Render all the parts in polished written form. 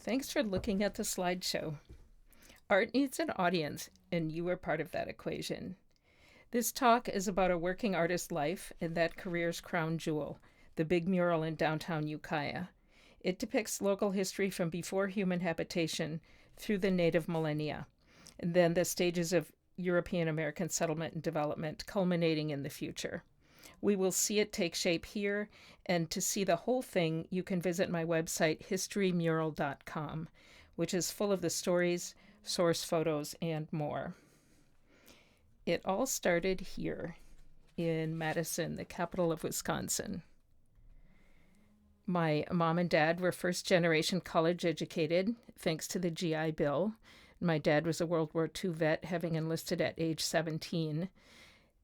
Thanks for looking at the slideshow. Art needs an audience, and you are part of that equation. This talk is about a working artist's life and that career's crown jewel, the big mural in downtown Ukiah. It depicts local history from before human habitation through the native millennia, and then the stages of European American settlement and development culminating in the future. We will see it take shape here, and to see the whole thing, you can visit my website, historymural.com, which is full of the stories, source photos, and more. It all started here in Madison, the capital of Wisconsin. My mom and dad were first generation college educated, thanks to the GI Bill. My dad was a World War II vet, having enlisted at age 17.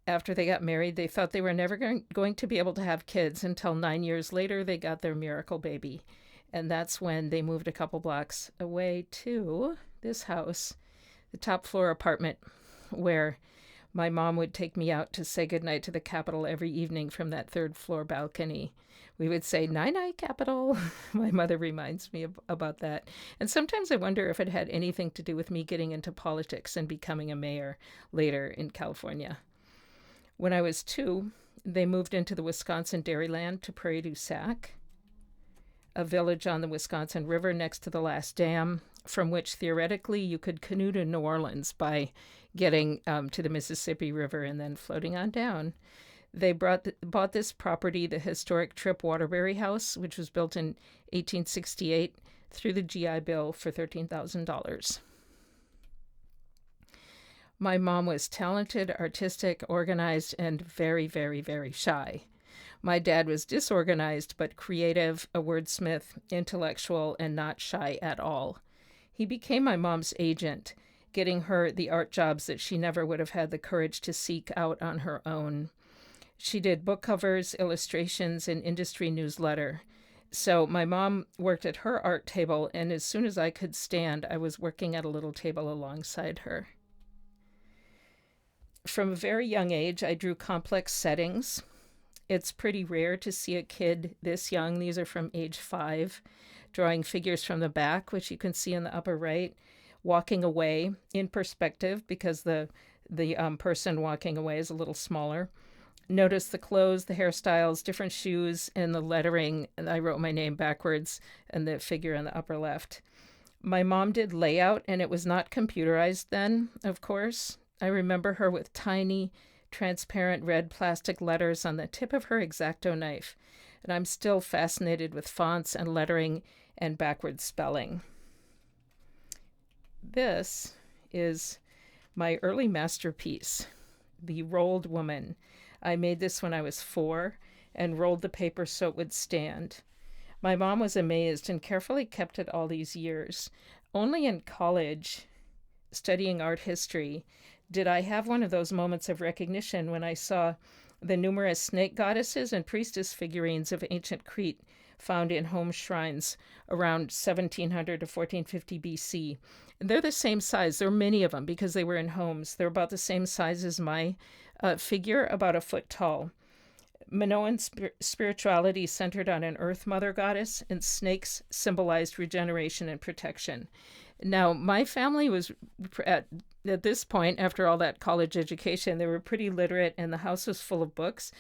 After they got married, they thought they were never going to be able to have kids until 9 years later they got their miracle baby. And that's when they moved a couple blocks away to this house, the top floor apartment, where my mom would take me out to say goodnight to the Capitol every evening from that third floor balcony. We would say, "Night night, Capitol." My mother reminds me about that. And sometimes I wonder if it had anything to do with me getting into politics and becoming a mayor later in California. When I was 2, they moved into the Wisconsin dairyland to Prairie du Sac, a village on the Wisconsin River next to the last dam, from which theoretically you could canoe to New Orleans by getting to the Mississippi River and then floating on down. They bought this property, the historic Tripp Waterbury House, which was built in 1868 through the GI Bill for $13,000. My mom was talented, artistic, organized, and very, very, very shy. My dad was disorganized but creative, a wordsmith, intellectual, and not shy at all. He became my mom's agent, getting her the art jobs that she never would have had the courage to seek out on her own. She did book covers, illustrations, and industry newsletter. So my mom worked at her art table, and as soon as I could stand, I was working at a little table alongside her. From a very young age, I drew complex settings. It's pretty rare to see a kid this young, these are from age 5, drawing figures from the back, which you can see in the upper right, walking away in perspective because the person walking away is a little smaller. Notice the clothes, the hairstyles, different shoes, and the lettering. I wrote my name backwards and the figure in the upper left. My mom did layout, and it was not computerized then, of course. I remember her with tiny, transparent red plastic letters on the tip of her X-Acto knife, and I'm still fascinated with fonts and lettering and backward spelling. This is my early masterpiece, the Rolled Woman. I made this when I was 4 and rolled the paper so it would stand. My mom was amazed and carefully kept it all these years. Only in college, studying art history, did I have one of those moments of recognition when I saw the numerous snake goddesses and priestess figurines of ancient Crete found in home shrines around 1700 to 1450 BC. And they're the same size. There are many of them because they were in homes. They're about the same size as my figure, about a foot tall. Minoan spirituality centered on an earth mother goddess, and snakes symbolized regeneration and protection. Now, my family was, at this point, after all that college education, they were pretty literate, and the house was full of books.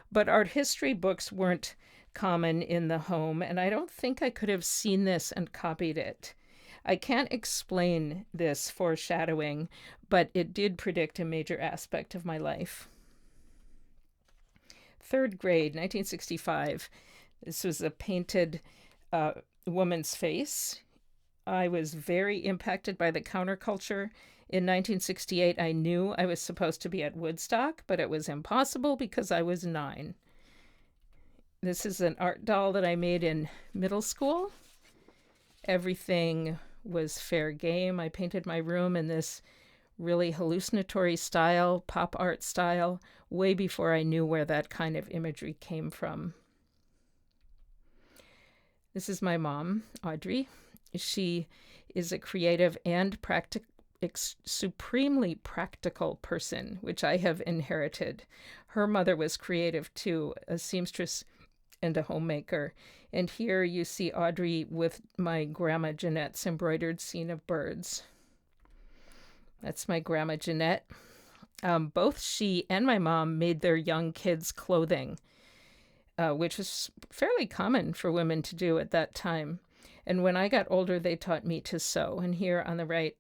But art history books weren't common in the home, and I don't think I could have seen this and copied it. I can't explain this foreshadowing, but it did predict a major aspect of my life. 3rd grade, 1965. This was a painted woman's face. I was very impacted by the counterculture. In 1968, I knew I was supposed to be at Woodstock, but it was impossible because I was 9. This is an art doll that I made in middle school. Everything was fair game. I painted my room in this really hallucinatory style, pop art style, way before I knew where that kind of imagery came from. This is my mom, Audrey. She is a creative and supremely practical person, which I have inherited. Her mother was creative too, a seamstress and a homemaker. And here you see Audrey with my grandma Jeanette's embroidered scene of birds. That's my grandma Jeanette. Both she and my mom made their young kids clothing, which was fairly common for women to do at that time. And when I got older, they taught me to sew. And here on the right,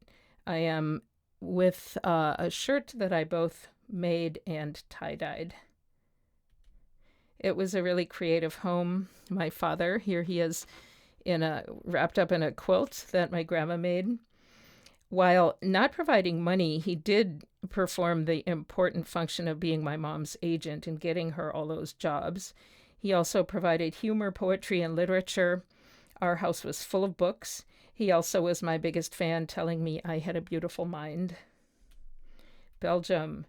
I am with a shirt that I both made and tie-dyed. It was a really creative home. My father, here he is wrapped up in a quilt that my grandma made. While not providing money, he did perform the important function of being my mom's agent and getting her all those jobs. He also provided humor, poetry, and literature. Our house was full of books. He also was my biggest fan, telling me I had a beautiful mind. Belgium.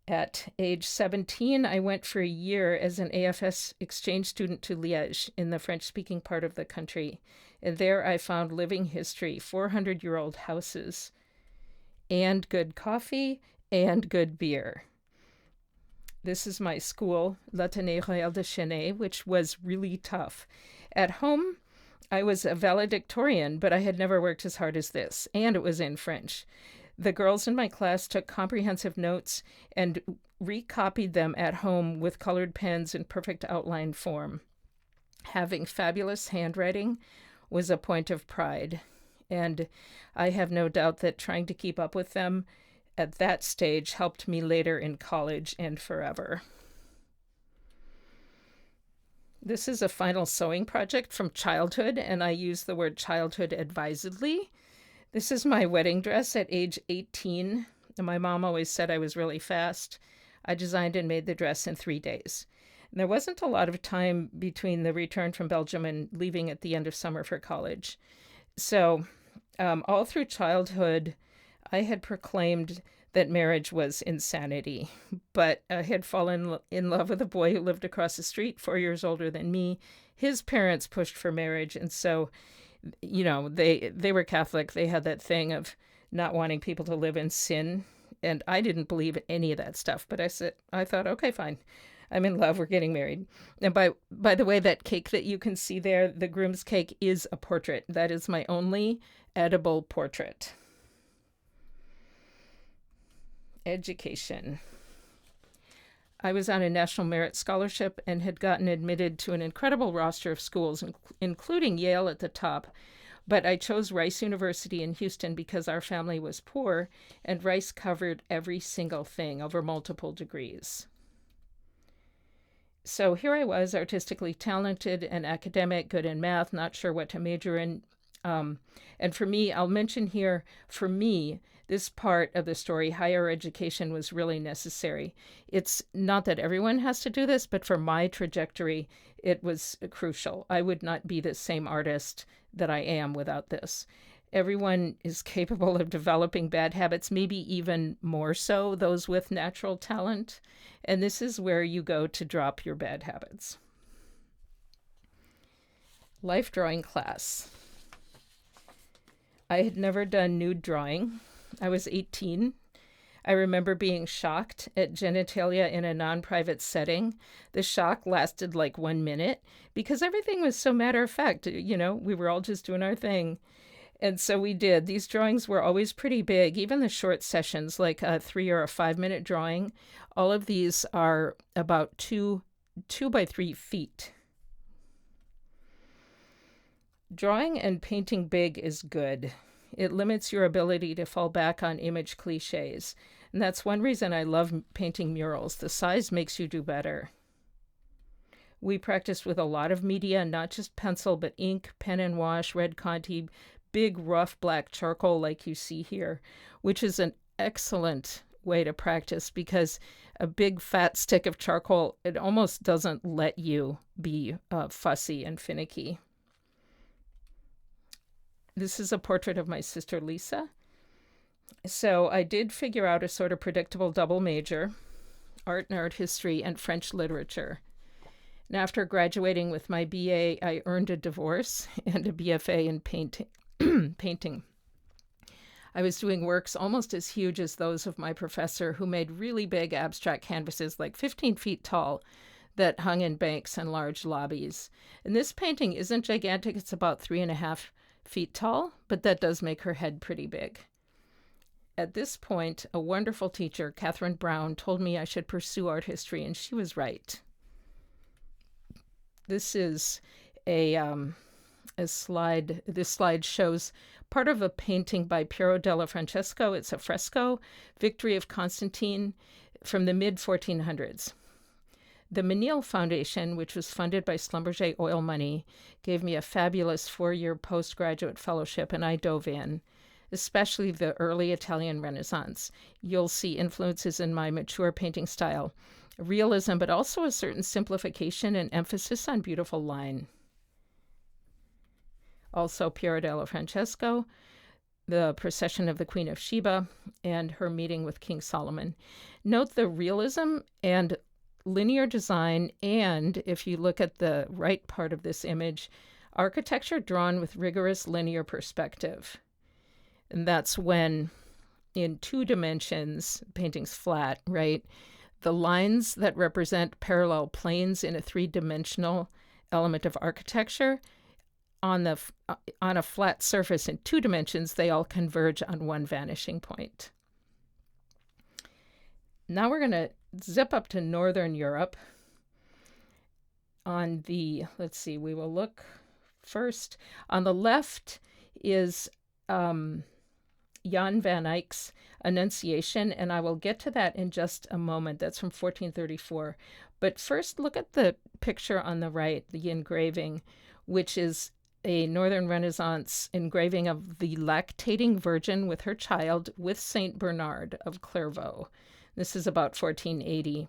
At age 17, I went for a year as an AFS exchange student to Liège in the French-speaking part of the country. And there I found living history, 400-year-old houses, and good coffee and good beer. This is my school, l'Athénée Royal de Chennai, which was really tough. At home, I was a valedictorian, but I had never worked as hard as this, and it was in French. The girls in my class took comprehensive notes and recopied them at home with colored pens in perfect outline form. Having fabulous handwriting was a point of pride, and I have no doubt that trying to keep up with them at that stage helped me later in college and forever. This is a final sewing project from childhood, and I use the word childhood advisedly. This is my wedding dress at age 18. And my mom always said I was really fast. I designed and made the dress in 3 days. And there wasn't a lot of time between the return from Belgium and leaving at the end of summer for college. So all through childhood, I had proclaimed that marriage was insanity. But I had fallen in love with a boy who lived across the street, 4 years older than me. His parents pushed for marriage, and so they were Catholic. They had that thing of not wanting people to live in sin. And I didn't believe any of that stuff. But I thought, okay, fine. I'm in love. We're getting married. And by the way, that cake that you can see there, the groom's cake, is a portrait. That is my only edible portrait. Education. I was on a National Merit Scholarship and had gotten admitted to an incredible roster of schools, including Yale at the top. But I chose Rice University in Houston because our family was poor, and Rice covered every single thing over multiple degrees. So here I was, artistically talented and academic, good in math, not sure what to major in. And for me, I'll mention here, for me, this part of the story, higher education, was really necessary. It's not that everyone has to do this, but for my trajectory, it was crucial. I would not be the same artist that I am without this. Everyone is capable of developing bad habits, maybe even more so those with natural talent. And this is where you go to drop your bad habits. Life drawing class. I had never done nude drawing. I was 18. I remember being shocked at genitalia in a non-private setting. The shock lasted like 1 minute because everything was so matter of fact. We were all just doing our thing. And so we did. These drawings were always pretty big, even the short sessions, like a 3 or a 5 minute drawing. All of these are about 2 by 3 feet. Drawing and painting big is good. It limits your ability to fall back on image cliches. And that's one reason I love painting murals. The size makes you do better. We practiced with a lot of media, not just pencil, but ink, pen and wash, red Conti, big rough black charcoal like you see here, which is an excellent way to practice because a big fat stick of charcoal, it almost doesn't let you be fussy and finicky. This is a portrait of my sister Lisa. So I did figure out a sort of predictable double major, art and art history and French literature. And after graduating with my BA, I earned a divorce and a BFA in painting. I was doing works almost as huge as those of my professor, who made really big abstract canvases, like 15 feet tall, that hung in banks and large lobbies. And this painting isn't gigantic. It's about 3.5 feet tall, but that does make her head pretty big. At this point, a wonderful teacher, Catherine Brown, told me I should pursue art history, and she was right. This is a slide. This slide shows part of a painting by Piero della Francesco. It's a fresco, Victory of Constantine, from the mid-1400s. The Menil Foundation, which was funded by Schlumberger oil money, gave me a fabulous 4-year postgraduate fellowship, and I dove in, especially the early Italian Renaissance. You'll see influences in my mature painting style, realism, but also a certain simplification and emphasis on beautiful line. Also, Piero della Francesco, the procession of the Queen of Sheba, and her meeting with King Solomon. Note the realism and linear design, and if you look at the right part of this image, architecture drawn with rigorous linear perspective. And that's when, in 2 dimensions, painting's flat, right? The lines that represent parallel planes in a 3-dimensional element of architecture, on a flat surface in 2 dimensions, they all converge on one vanishing point. Now we're going to zip up to Northern Europe. We will look first. On the left is Jan van Eyck's Annunciation, and I will get to that in just a moment. That's from 1434. But first, look at the picture on the right, the engraving, which is a Northern Renaissance engraving of the lactating Virgin with her child with Saint Bernard of Clairvaux. This is about 1480.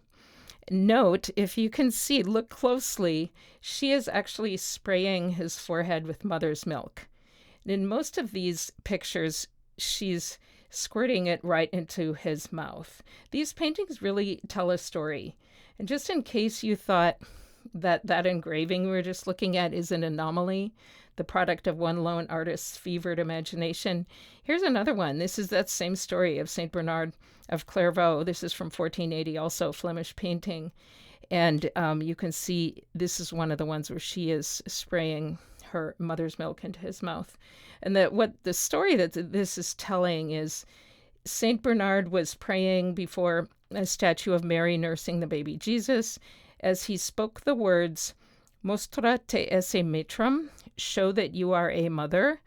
Note, if you can see, look closely, she is actually spraying his forehead with mother's milk. And in most of these pictures, she's squirting it right into his mouth. These paintings really tell a story. And just in case you thought that engraving we were just looking at is an anomaly, the product of one lone artist's fevered imagination, here's another one. This is that same story of Saint Bernard of Clairvaux. This is from 1480, also Flemish painting. And you can see this is one of the ones where she is spraying her mother's milk into his mouth. And what the story that this is telling is Saint Bernard was praying before a statue of Mary nursing the baby Jesus. As he spoke the words, "Mostra te esse matrum," show that you are a mother,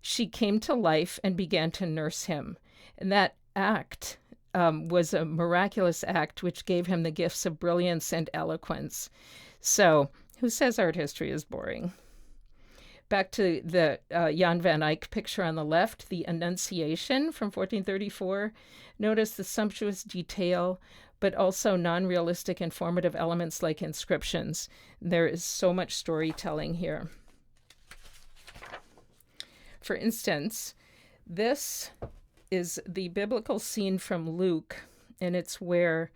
she came to life and began to nurse him. And that act was a miraculous act which gave him the gifts of brilliance and eloquence. So, who says art history is boring? Back to the Jan van Eyck picture on the left, the Annunciation from 1434. Notice the sumptuous detail, but also non-realistic informative elements like inscriptions. There is so much storytelling here. For instance, this is the biblical scene from Luke, and it's where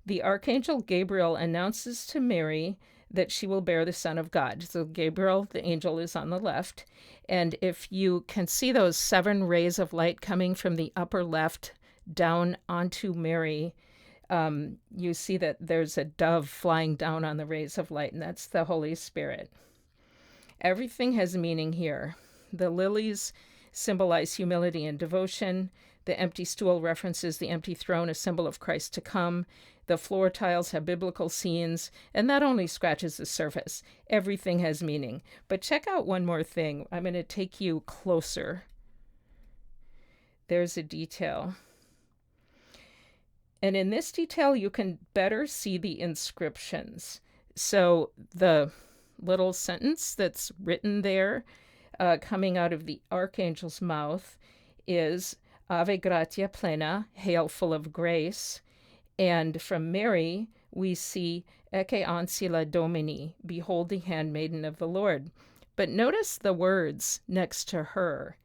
the Archangel Gabriel announces to Mary that she will bear the Son of God. So Gabriel, the angel, is on the left. And if you can see those 7 rays of light coming from the upper left down onto Mary, you see that there's a dove flying down on the rays of light, and that's the Holy Spirit. Everything has meaning here. The lilies symbolize humility and devotion. The empty stool references the empty throne, a symbol of Christ to come. The floor tiles have biblical scenes, and that only scratches the surface. Everything has meaning. But check out one more thing. I'm going to take you closer. There's a detail. And in this detail, you can better see the inscriptions. So the little sentence that's written there, coming out of the archangel's mouth, is Ave Gratia Plena, hail full of grace. And from Mary, we see Ecce Ancilla Domini, behold the handmaiden of the Lord. But notice the words next to her.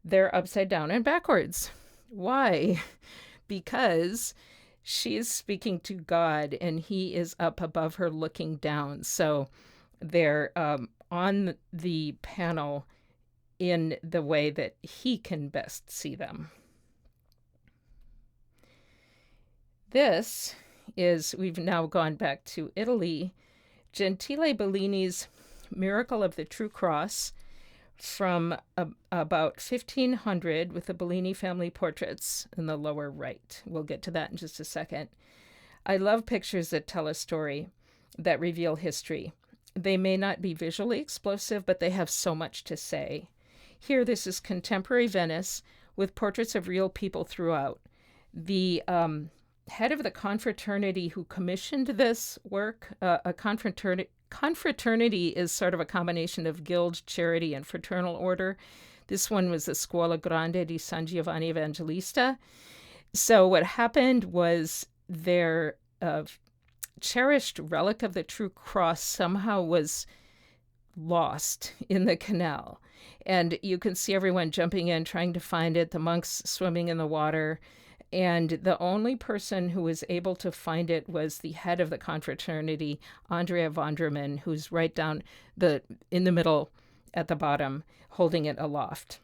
They're upside down and backwards. Why? Because she is speaking to God, and he is up above her looking down. So they're on the panel in the way that he can best see them. This is, we've now gone back to Italy, Gentile Bellini's Miracle of the True Cross from about 1500 with the Bellini family portraits in the lower right. We'll get to that in just a second. I love pictures that tell a story, that reveal history. They may not be visually explosive, but they have so much to say. Here, this is contemporary Venice with portraits of real people throughout. The head of the confraternity who commissioned this work, a confraternity is sort of a combination of guild, charity, and fraternal order. This one was the Scuola Grande di San Giovanni Evangelista. So what happened was their cherished relic of the True Cross somehow was lost in the canal. And you can see everyone jumping in, trying to find it, the monks swimming in the water. And the only person who was able to find it was the head of the confraternity, Andrea Vonderman, who's right down in the middle at the bottom, holding it aloft.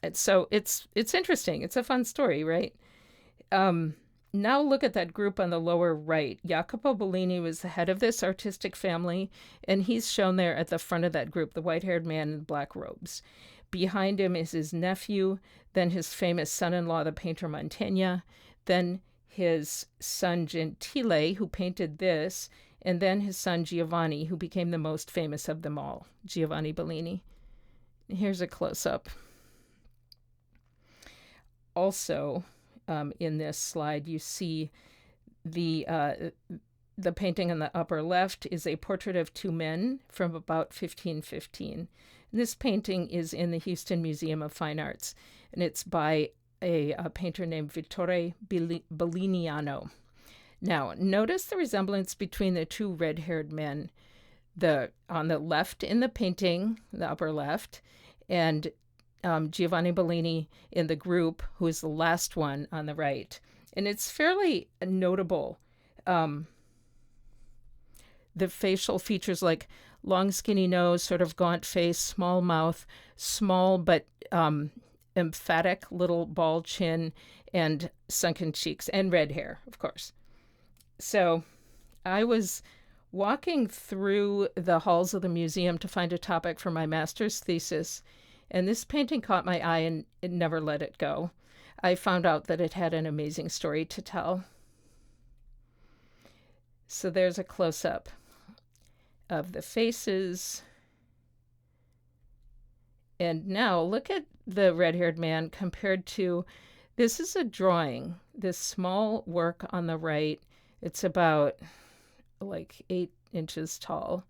And so it's interesting. It's a fun story, right? Now look at that group on the lower right. Jacopo Bellini was the head of this artistic family, and he's shown there at the front of that group, the white-haired man in black robes. Behind him is his nephew, then his famous son-in-law, the painter Mantegna, then his son Gentile, who painted this, and then his son Giovanni, who became the most famous of them all, Giovanni Bellini. Here's a close-up. Also, in this slide, you see the painting on the upper left is a portrait of two men from about 1515. This painting is in the Houston Museum of Fine Arts, and it's by a painter named Vittore Belliniano. Now, notice the resemblance between the two red-haired men, on the left in the painting, the upper left, and Giovanni Bellini in the group, who is the last one on the right. And it's fairly notable. The facial features like long skinny nose, sort of gaunt face, small mouth, small but emphatic little bald chin, and sunken cheeks, and red hair, of course. So I was walking through the halls of the museum to find a topic for my master's thesis, and this painting caught my eye and it never let it go. I found out that it had an amazing story to tell. So there's a close-up of the faces. And now look at the red-haired man compared to, this is a drawing, this small work on the right. It's about like 8 inches tall.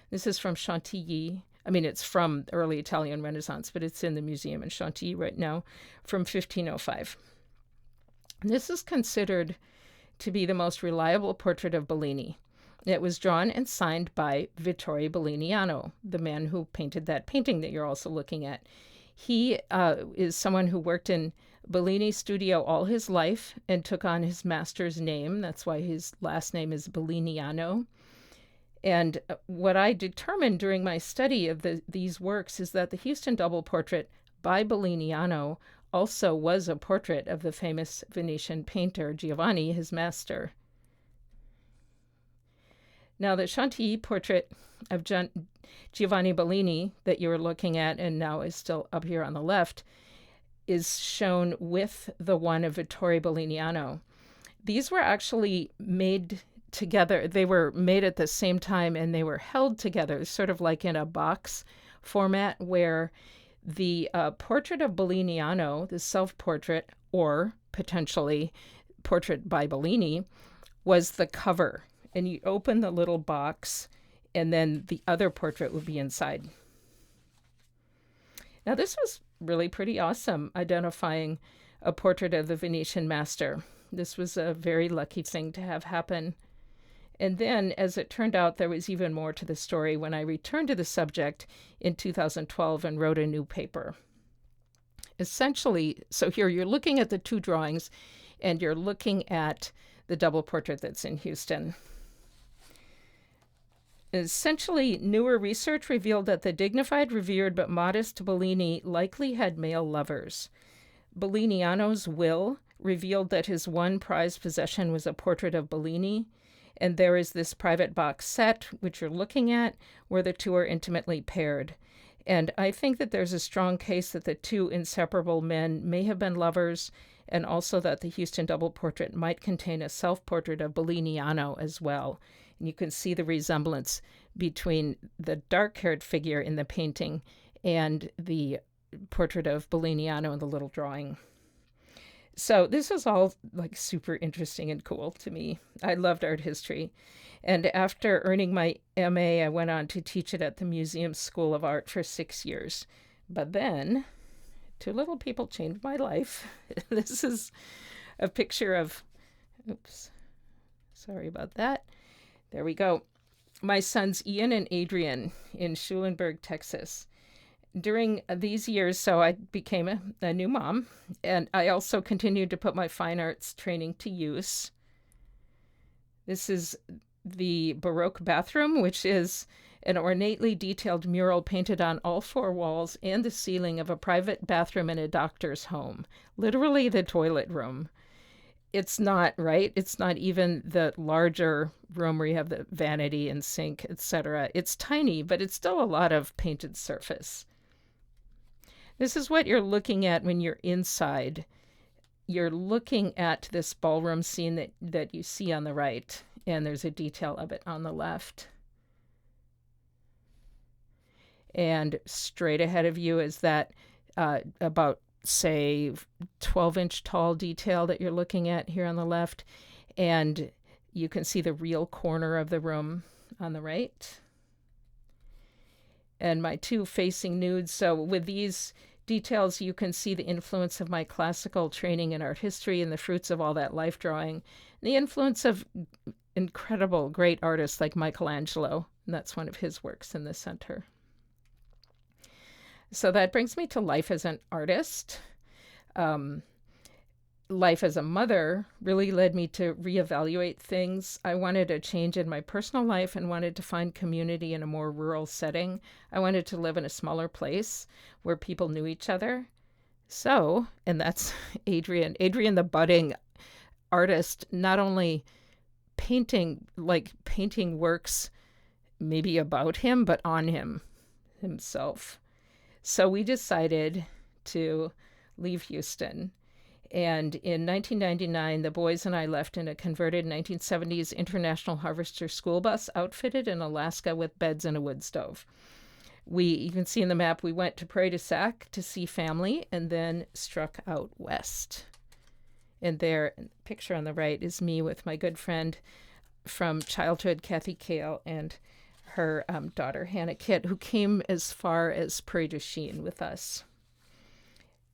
This is from Chantilly. I mean, it's from early Italian Renaissance, but it's in the museum in Chantilly right now, from 1505. This is considered to be the most reliable portrait of Bellini. It was drawn and signed by Vittore Belliniano, the man who painted that painting that you're also looking at. He is someone who worked in Bellini's studio all his life and took on his master's name. That's why his last name is Belliniano. And what I determined during my study of these works is that the Houston double portrait by Belliniano also was a portrait of the famous Venetian painter Giovanni, his master. Now, the Chantilly portrait of Giovanni Bellini that you were looking at and now is still up here on the left is shown with the one of Vittore Belliniano. These were actually made together. They were made at the same time and they were held together, sort of like in a box format where the portrait of Belliniano, the self-portrait, or potentially portrait by Bellini, was the cover. And you open the little box and then the other portrait would be inside. Now this was really pretty awesome, identifying a portrait of the Venetian master. This was a very lucky thing to have happen. And then, as it turned out, there was even more to the story when I returned to the subject in 2012 and wrote a new paper. Essentially, so here you're looking at the two drawings and you're looking at the double portrait that's in Houston. Essentially, newer research revealed that the dignified, revered, but modest Bellini likely had male lovers. Belliniano's will revealed that his one prized possession was a portrait of Bellini, And there is this private box set, which you're looking at, where the two are intimately paired. And I think that there's a strong case that the two inseparable men may have been lovers, and also that the Houston double portrait might contain a self-portrait of Belliniano as well. And you can see the resemblance between the dark-haired figure in the painting and the portrait of Belliniano in the little drawing. So this is all like super interesting and cool to me. I loved art history. And after earning my MA, I went on to teach it at the Museum School of Art for 6 years. But then two little people changed my life. This is a picture of, oops, sorry about that. There we go. My sons Ian and Adrian in Schulenburg, Texas. During these years, so I became a new mom, and I also continued to put my fine arts training to use. This is the Baroque bathroom, which is an ornately detailed mural painted on all 4 walls and the ceiling of a private bathroom in a doctor's home, literally the toilet room. It's not, right? It's not even the larger room where you have the vanity and sink, etc. It's tiny, but it's still a lot of painted surface. This is what you're looking at when you're inside. You're looking at this ballroom scene that you see on the right, and there's a detail of it on the left. And straight ahead of you is that about, say, 12-inch tall detail that you're looking at here on the left. And you can see the real corner of the room on the right. And my 2 facing nudes. So with these details, you can see the influence of my classical training in art history and the fruits of all that life drawing, and the influence of incredible, great artists like Michelangelo. And that's one of his works in the center. So that brings me to life as an artist. Life as a mother really led me to reevaluate things. I wanted a change in my personal life and wanted to find community in a more rural setting. I wanted to live in a smaller place where people knew each other. So, and that's Adrian the budding artist, not only painting works maybe about him, but on himself. So we decided to leave Houston. And in 1999, the boys and I left in a converted 1970s International Harvester school bus outfitted in Alaska with beds and a wood stove. You can see in the map, we went to Prairie du Sac to see family and then struck out west. And there, the picture on the right is me with my good friend from childhood, Kathy Kale, and her daughter, Hannah Kitt, who came as far as Prairie du Chien with us.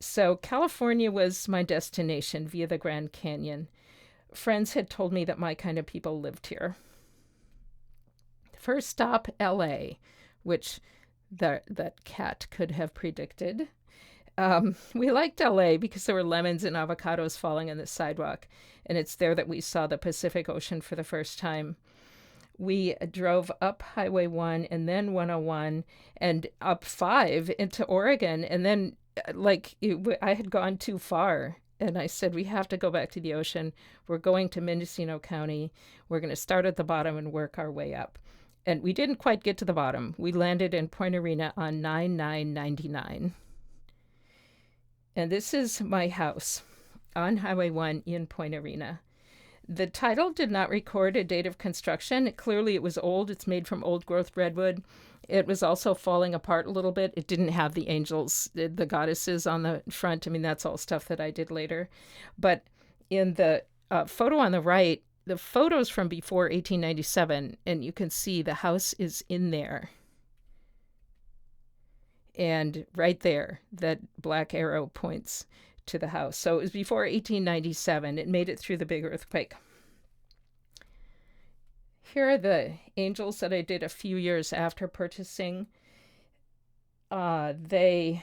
So California was my destination via the Grand Canyon. Friends had told me that my kind of people lived here. First stop, LA, which that cat could have predicted. We liked LA because there were lemons and avocados falling on the sidewalk, and it's there that we saw the Pacific Ocean for the first time. We drove up Highway 1 and then 101 and up 5 into Oregon, and then I had gone too far, and I said, we have to go back to the ocean. We're going to Mendocino County. We're going to start at the bottom and work our way up. And we didn't quite get to the bottom. We landed in Point Arena on 9/9/99. And this is my house on Highway 1 in Point Arena. The title did not record a date of construction. Clearly it was old. It's made from old growth redwood. It was also falling apart a little bit. It didn't have the angels, the goddesses on the front. I mean, that's all stuff that I did later. But in the photo on the right, the photo's from before 1897, and you can see the house is in there. And right there, that black arrow points to the house. So it was before 1897. It made it through the big earthquake. Here are the angels that I did a few years after purchasing. They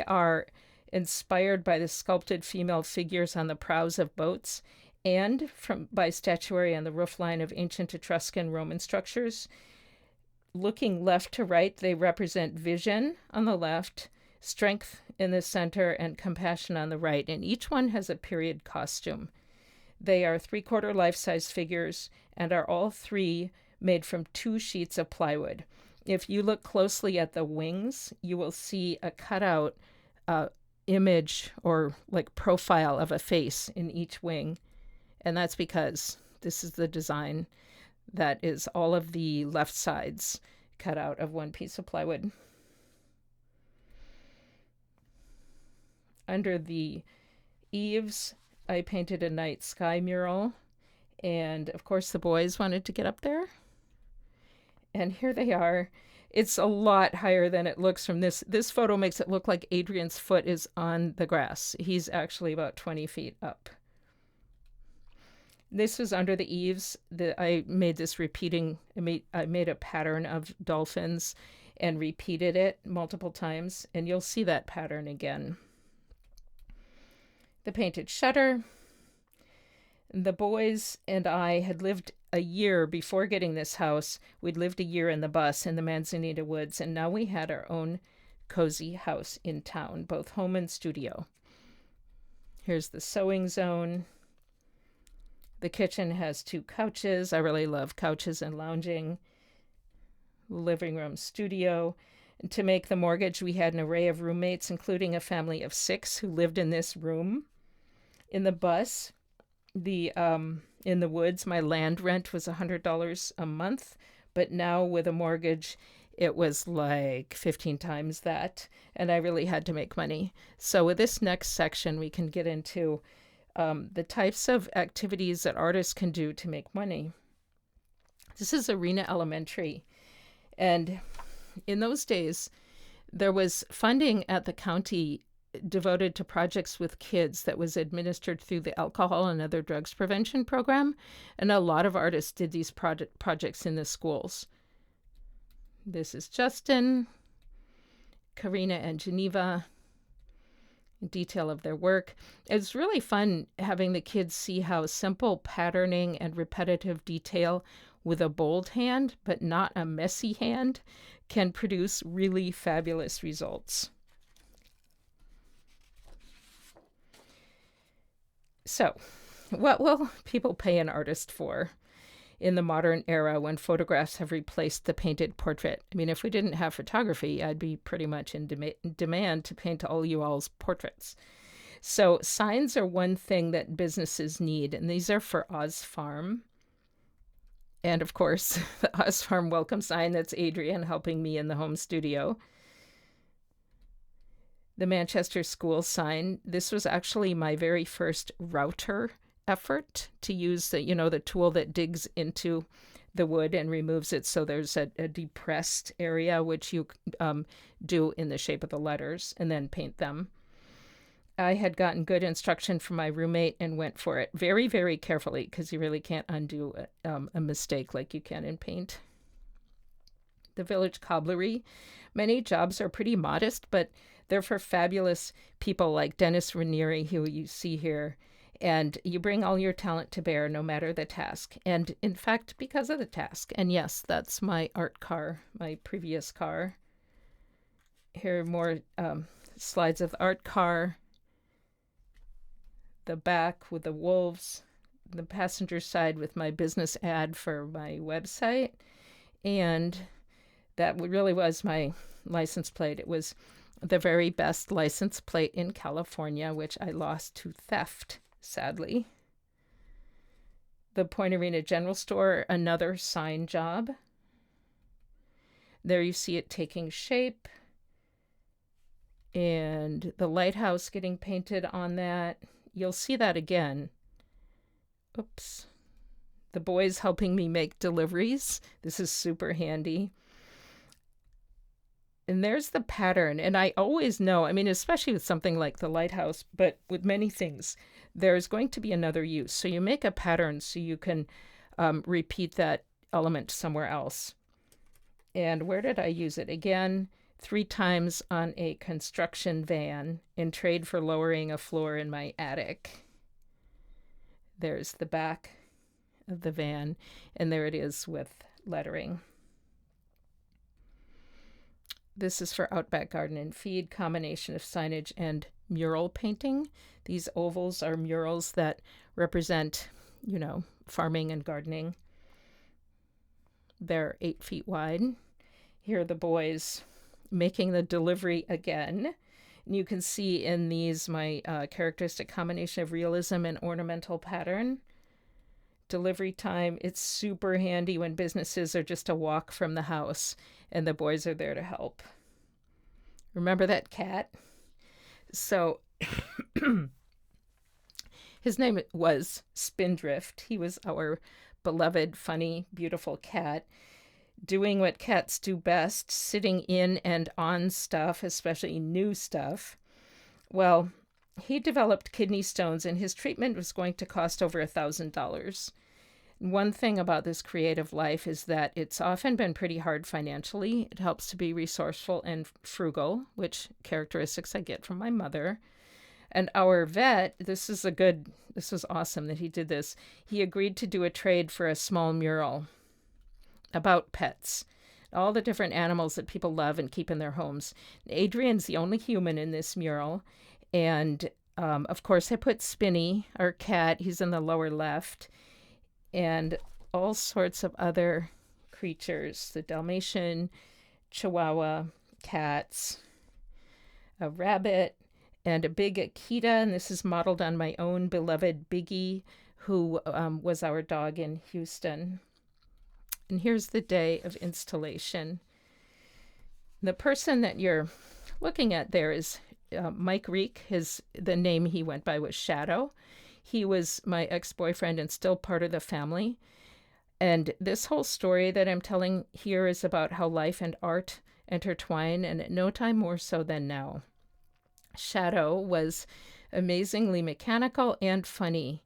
are inspired by the sculpted female figures on the prows of boats and by statuary on the roofline of ancient Etruscan Roman structures. Looking left to right, they represent vision on the left, strength in the center, and compassion on the right. And each one has a period costume. They are 3/4 life-size figures and are all three made from 2 sheets of plywood. If you look closely at the wings, you will see a cutout image or like profile of a face in each wing. And that's because this is the design that is all of the left sides cut out of 1 piece of plywood. Under the eaves, I painted a night sky mural. And of course, the boys wanted to get up there. And here they are. It's a lot higher than it looks from this. This photo makes it look like Adrian's foot is on the grass. He's actually about 20 feet up. This was under the eaves. I made this repeating. I made a pattern of dolphins and repeated it multiple times. And you'll see that pattern again. The painted shutter. The boys and I had lived a year before getting this house. We'd lived a year in the bus in the Manzanita Woods, and now we had our own cozy house in town, both home and studio. Here's the sewing zone. The kitchen has 2 couches. I really love couches and lounging. Living room, studio. And to make the mortgage, we had an array of roommates, including a family of 6 who lived in this room. In the bus, in the woods, my land rent was $100 a month, but now with a mortgage, it was like 15 times that, and I really had to make money. So with this next section, we can get into the types of activities that artists can do to make money. This is Arena Elementary, and in those days, there was funding at the county devoted to projects with kids that was administered through the Alcohol and Other Drugs Prevention Program, and a lot of artists did these projects in the schools. This is Justin, Karina, and Geneva. Detail of their work. It's really fun having the kids see how simple patterning and repetitive detail with a bold hand, but not a messy hand, can produce really fabulous results. So, what will people pay an artist for in the modern era when photographs have replaced the painted portrait? I mean, if we didn't have photography, I'd be pretty much in demand to paint all you all's portraits. So signs are one thing that businesses need, and these are for Oz Farm. And of course, the Oz Farm welcome sign, that's Adrian helping me in the home studio. The Manchester School sign. This was actually my very first router effort to use the tool that digs into the wood and removes it so there's a depressed area, which you do in the shape of the letters and then paint them. I had gotten good instruction from my roommate and went for it very, very carefully because you really can't undo a mistake like you can in paint. The Village Cobblery. Many jobs are pretty modest, but they're for fabulous people like Dennis Ranieri, who you see here. And you bring all your talent to bear, no matter the task. And in fact, because of the task. And yes, that's my art car, my previous car. Here are more slides of the art car. The back with the wolves. The passenger side with my business ad for my website. And that really was my license plate. It was the very best license plate in California, which I lost to theft, sadly. The Point Arena General Store, another sign job. There you see it taking shape. And the lighthouse getting painted on that. You'll see that again. Oops. The boys helping me make deliveries. This is super handy. And there's the pattern. And I always know, I mean, especially with something like the lighthouse, but with many things, there's going to be another use. So you make a pattern so you can repeat that element somewhere else. And where did I use it? Again, 3 times on a construction van in trade for lowering a floor in my attic. There's the back of the van, and there it is with lettering. This is for Outback Garden and Feed, combination of signage and mural painting. These ovals are murals that represent, farming and gardening. They're 8 feet wide. Here are the boys making the delivery again. And you can see in these my characteristic combination of realism and ornamental pattern. Delivery time, it's super handy when businesses are just a walk from the house and the boys are there to help. Remember that cat? So his name was Spindrift. He was our beloved, funny, beautiful cat, doing what cats do best, sitting in and on stuff, especially new stuff. Well, he developed kidney stones and his treatment was going to cost over $1,000. One thing about this creative life is that it's often been pretty hard financially. It helps to be resourceful and frugal, which characteristics I get from my mother. And our vet, this was awesome that he did this. He agreed to do a trade for a small mural about pets, all the different animals that people love and keep in their homes. Adrian's the only human in this mural. And of course, I put Spinny, our cat, he's in the lower left, and all sorts of other creatures, the Dalmatian, Chihuahua, cats, a rabbit, and a big Akita, and this is modeled on my own beloved Biggie, who was our dog in Houston. And here's the day of installation. The person that you're looking at there is Mike Reek. The name he went by was Shadow. He was my ex-boyfriend and still part of the family. And this whole story that I'm telling here is about how life and art intertwine, and at no time more so than now. Shadow was amazingly mechanical and funny.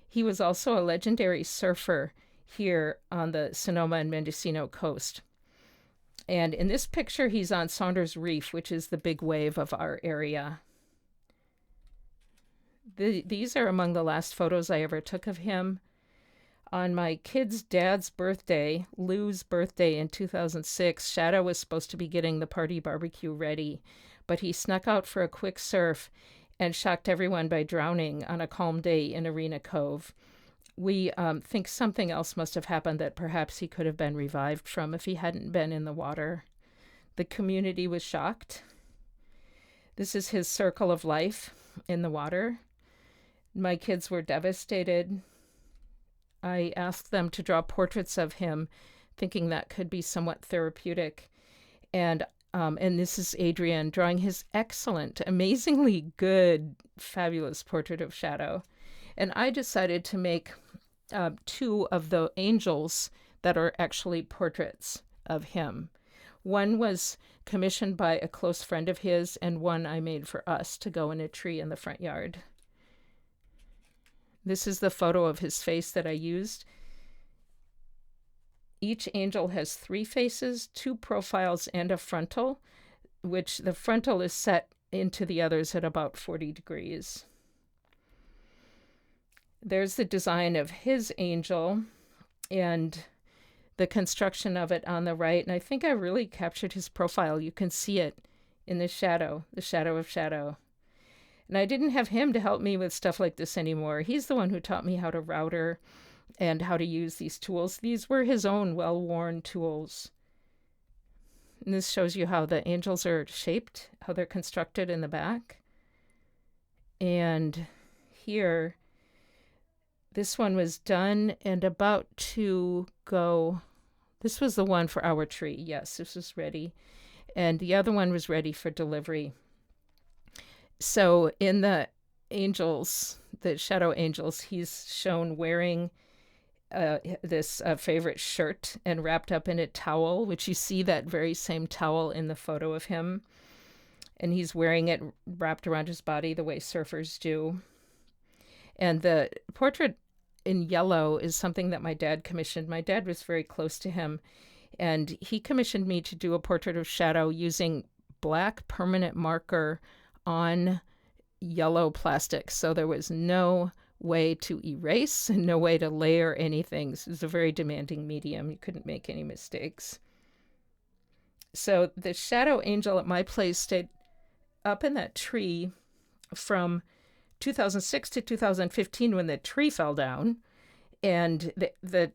He was also a legendary surfer here on the Sonoma and Mendocino coast. And in this picture, he's on Saunders Reef, which is the big wave of our area. These are among the last photos I ever took of him. On my kid's dad's birthday, Lou's birthday in 2006, Shadow was supposed to be getting the party barbecue ready, but he snuck out for a quick surf and shocked everyone by drowning on a calm day in Arena Cove. We think something else must have happened that perhaps he could have been revived from if he hadn't been in the water. The community was shocked. This is his circle of life in the water. My kids were devastated. I asked them to draw portraits of him, thinking that could be somewhat therapeutic. And this is Adrian drawing his excellent, amazingly good, fabulous portrait of Shadow. And I decided to make 2 of the angels that are actually portraits of him. One was commissioned by a close friend of his, and one I made for us to go in a tree in the front yard. This is the photo of his face that I used. Each angel has 3 faces, 2 profiles, and a frontal, which the frontal is set into the others at about 40 degrees. There's the design of his angel and the construction of it on the right. And I think I really captured his profile. You can see it in the shadow of Shadow. And I didn't have him to help me with stuff like this anymore. He's the one who taught me how to router and how to use these tools. These were his own well-worn tools. And this shows you how the angels are shaped, how they're constructed in the back. And here, this one was done and about to go. This was the one for our tree. Yes, this was ready. And the other one was ready for delivery. So in the angels, the shadow angels, he's shown wearing this favorite shirt and wrapped up in a towel, which you see that very same towel in the photo of him. And he's wearing it wrapped around his body the way surfers do. And the portrait in yellow is something that my dad commissioned. My dad was very close to him, and he commissioned me to do a portrait of Shadow using black permanent marker on yellow plastic. So there was no way to erase and no way to layer anything. It was a very demanding medium. You couldn't make any mistakes. So the shadow angel at my place stayed up in that tree from 2006 to 2015 when the tree fell down. And the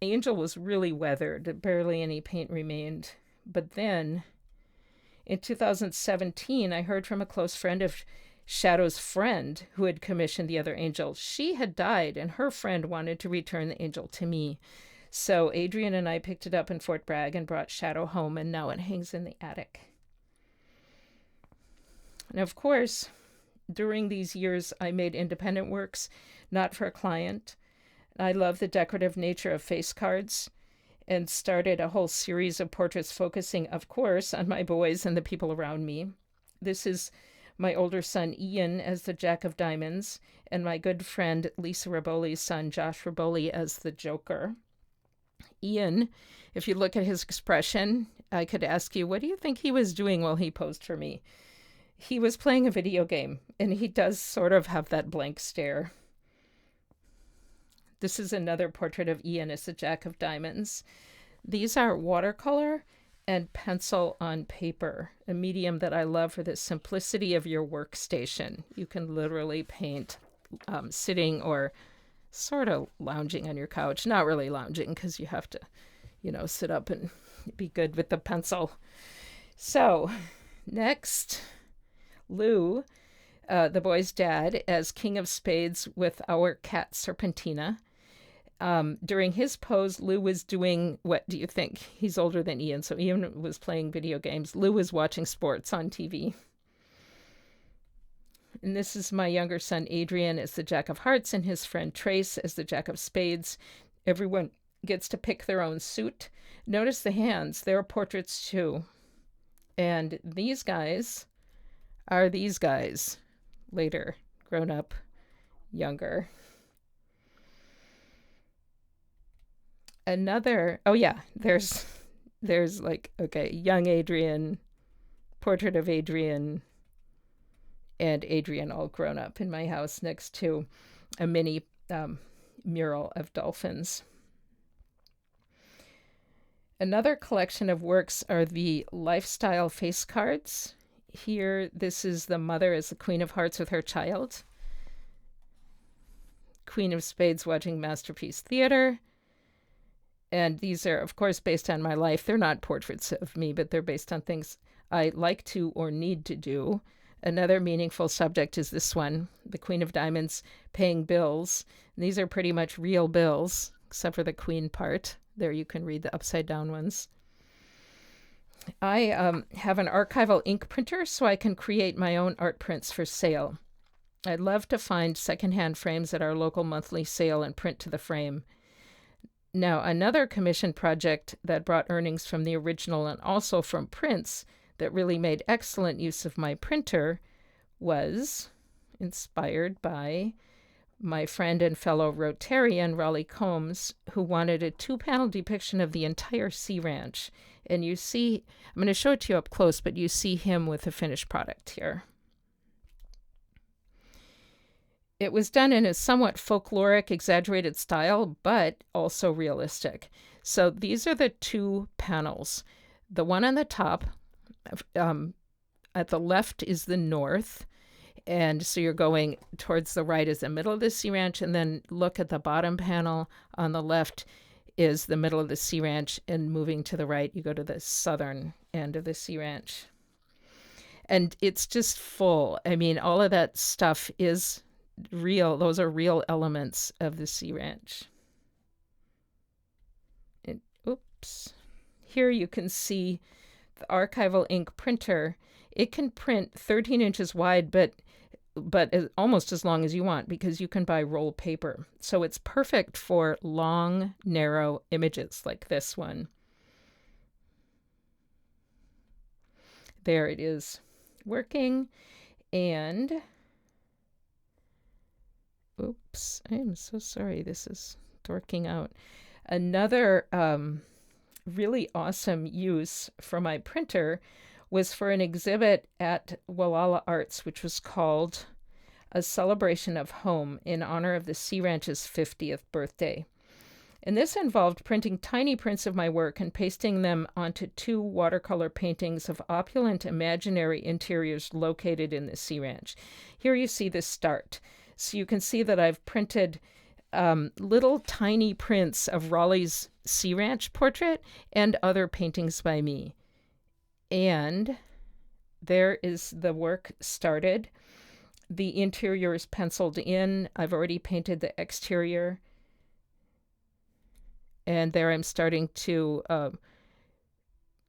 angel was really weathered. Barely any paint remained. But then in 2017, I heard from a close friend of Shadow's friend who had commissioned the other angel. She had died, and her friend wanted to return the angel to me. So Adrian and I picked it up in Fort Bragg and brought Shadow home, and now it hangs in the attic. And of course, during these years, I made independent works, not for a client. I love the decorative nature of face cards and started a whole series of portraits focusing, of course, on my boys and the people around me. This is my older son, Ian, as the Jack of Diamonds, and my good friend, Lisa Raboli's son, Josh Raboli, as the Joker. Ian, if you look at his expression, I could ask you, what do you think he was doing while he posed for me? He was playing a video game, and he does sort of have that blank stare. This is another portrait of Ian as the Jack of Diamonds. These are watercolor and pencil on paper, a medium that I love for the simplicity of your workstation. You can literally paint sitting or sort of lounging on your couch. Not really lounging because you have to, sit up and be good with the pencil. So next, Lou, the boy's dad, as King of Spades with our cat Serpentina. During his pose, Lou was doing, what do you think? He's older than Ian, so Ian was playing video games. Lou was watching sports on TV. And this is my younger son, Adrian, as the Jack of Hearts, and his friend Trace as the Jack of Spades. Everyone gets to pick their own suit. Notice the hands. They're portraits too. And these guys are these guys. Later, grown up, younger. Another, there's young Adrian, portrait of Adrian, and Adrian all grown up in my house next to a mini mural of dolphins. Another collection of works are the lifestyle face cards. Here, this is the mother as the Queen of Hearts with her child. Queen of Spades watching Masterpiece Theater. And these are, of course, based on my life. They're not portraits of me, but they're based on things I like to or need to do. Another meaningful subject is this one, the Queen of Diamonds paying bills. And these are pretty much real bills, except for the Queen part. There you can read the upside down ones. I have an archival ink printer, so I can create my own art prints for sale. I love to find secondhand frames at our local monthly sale and print to the frame. Now, another commission project that brought earnings from the original and also from prints that really made excellent use of my printer was inspired by my friend and fellow Rotarian, Raleigh Combs, who wanted a 2-panel depiction of the entire Sea Ranch. And you see, I'm going to show it to you up close, but you see him with the finished product here. It was done in a somewhat folkloric, exaggerated style, but also realistic. So these are the 2 panels. The one on the top, at the left is the north. And so you're going towards the right is the middle of the Sea Ranch. And then look at the bottom panel on the left is the middle of the Sea Ranch. And moving to the right, you go to the southern end of the Sea Ranch. And it's just full. I mean, all of that stuff is real. Those are real elements of the Sea Ranch. And, here you can see the archival ink printer. It can print 13 inches wide, but almost as long as you want, because you can buy roll paper. So it's perfect for long, narrow images like this one. There it is working. And I am so sorry. This is dorking out. Another really awesome use for my printer was for an exhibit at Wallala Arts, which was called A Celebration of Home in honor of the Sea Ranch's 50th birthday. And this involved printing tiny prints of my work and pasting them onto 2 watercolor paintings of opulent imaginary interiors located in the Sea Ranch. Here you see the start. So you can see that I've printed little tiny prints of Raleigh's Sea Ranch portrait and other paintings by me. And there is the work started. The interior is penciled in. I've already painted the exterior. And there I'm starting to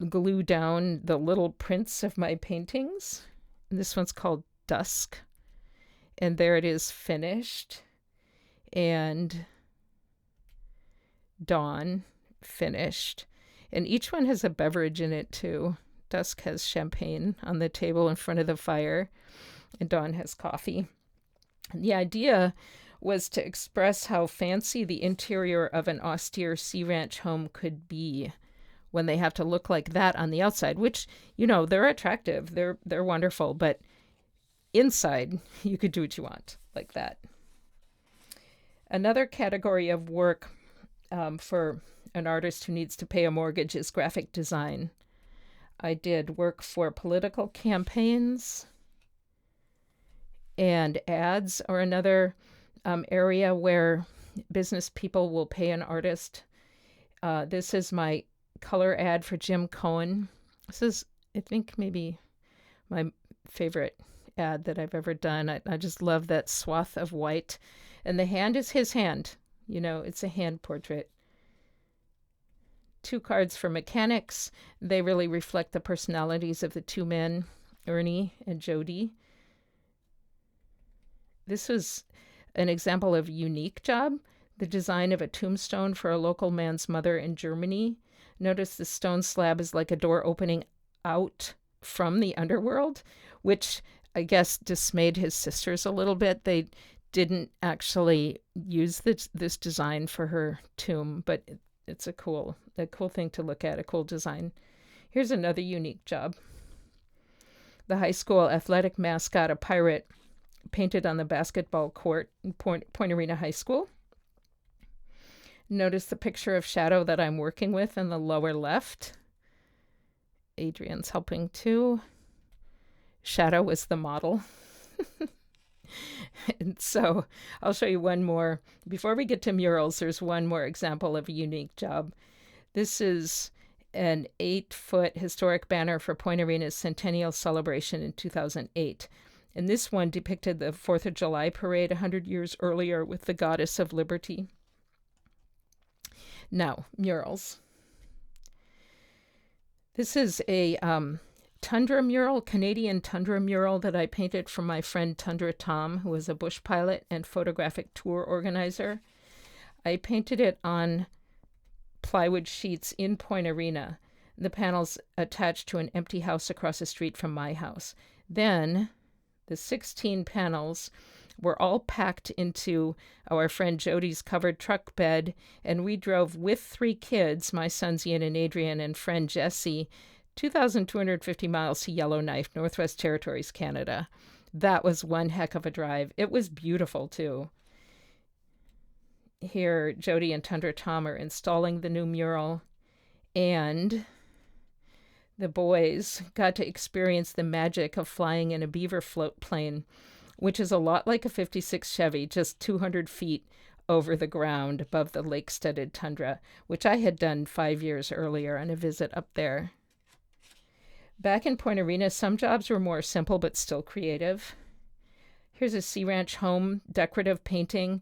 glue down the little prints of my paintings. And this one's called Dusk. And there it is finished. And Dawn, finished. And each one has a beverage in it too. Dusk has champagne on the table in front of the fire, and Dawn has coffee. And the idea was to express how fancy the interior of an austere sea ranch home could be when they have to look like that on the outside, which, you know, they're attractive, they're wonderful, but inside you could do what you want like that. Another category of work for an artist who needs to pay a mortgage is graphic design. I did work for political campaigns, and ads are another area where business people will pay an artist. This is my color ad for Jim Cohen. This is, I think, maybe my favorite ad that I've ever done. I just love that swath of white. And the hand is his hand. You know, it's a hand portrait. 2 cards for mechanics. They really reflect the personalities of the 2 men, Ernie and Jody. This was an example of a unique job, the design of a tombstone for a local man's mother in Germany. Notice the stone slab is like a door opening out from the underworld, which I guess dismayed his sisters a little bit. They didn't actually use this design for her tomb, but it's a cool thing to look at, a cool design. Here's another unique job. The high school athletic mascot, a pirate, painted on the basketball court in Point Arena High School. Notice the picture of shadow that I'm working with in the lower left. Adrian's helping too. Shadow was the model. And so I'll show you one more. Before we get to murals, there's one more example of a unique job. This is an 8-foot historic banner for Point Arena's centennial celebration in 2008. And this one depicted the 4th of July parade 100 years earlier with the Goddess of Liberty. Now, murals. This is a tundra mural, Canadian tundra mural that I painted for my friend Tundra Tom, who was a bush pilot and photographic tour organizer. I painted it on plywood sheets in Point Arena. The panels attached to an empty house across the street from my house. Then the 16 panels were all packed into our friend Jody's covered truck bed, and we drove with 3 kids, my sons Ian and Adrian and friend Jesse, 2,250 miles to Yellowknife, Northwest Territories, Canada. That was one heck of a drive. It was beautiful, too. Here, Jody and Tundra Tom are installing the new mural, and the boys got to experience the magic of flying in a beaver float plane, which is a lot like a 56 Chevy, just 200 feet over the ground above the lake-studded tundra, which I had done 5 years earlier on a visit up there. Back in Point Arena, some jobs were more simple but still creative. Here's a sea ranch home, decorative painting.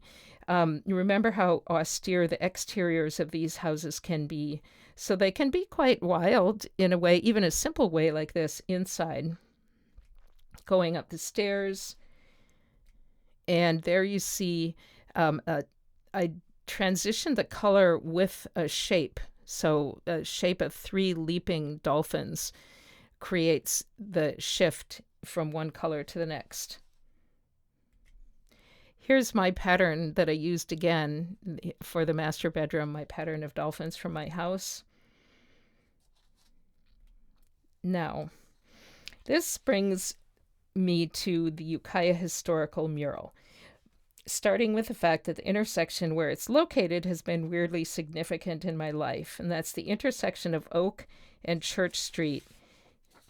You remember how austere the exteriors of these houses can be. So they can be quite wild in a way, even a simple way like this inside. Going up the stairs. And there you see I transitioned the color with a shape. So a shape of 3 leaping dolphins creates the shift from one color to the next. Here's my pattern that I used again for the master bedroom, my pattern of dolphins from my house. Now, this brings me to the Ukiah historical mural. starting with the fact that the intersection where it's located has been weirdly significant in my life, and that's the intersection of Oak and Church Street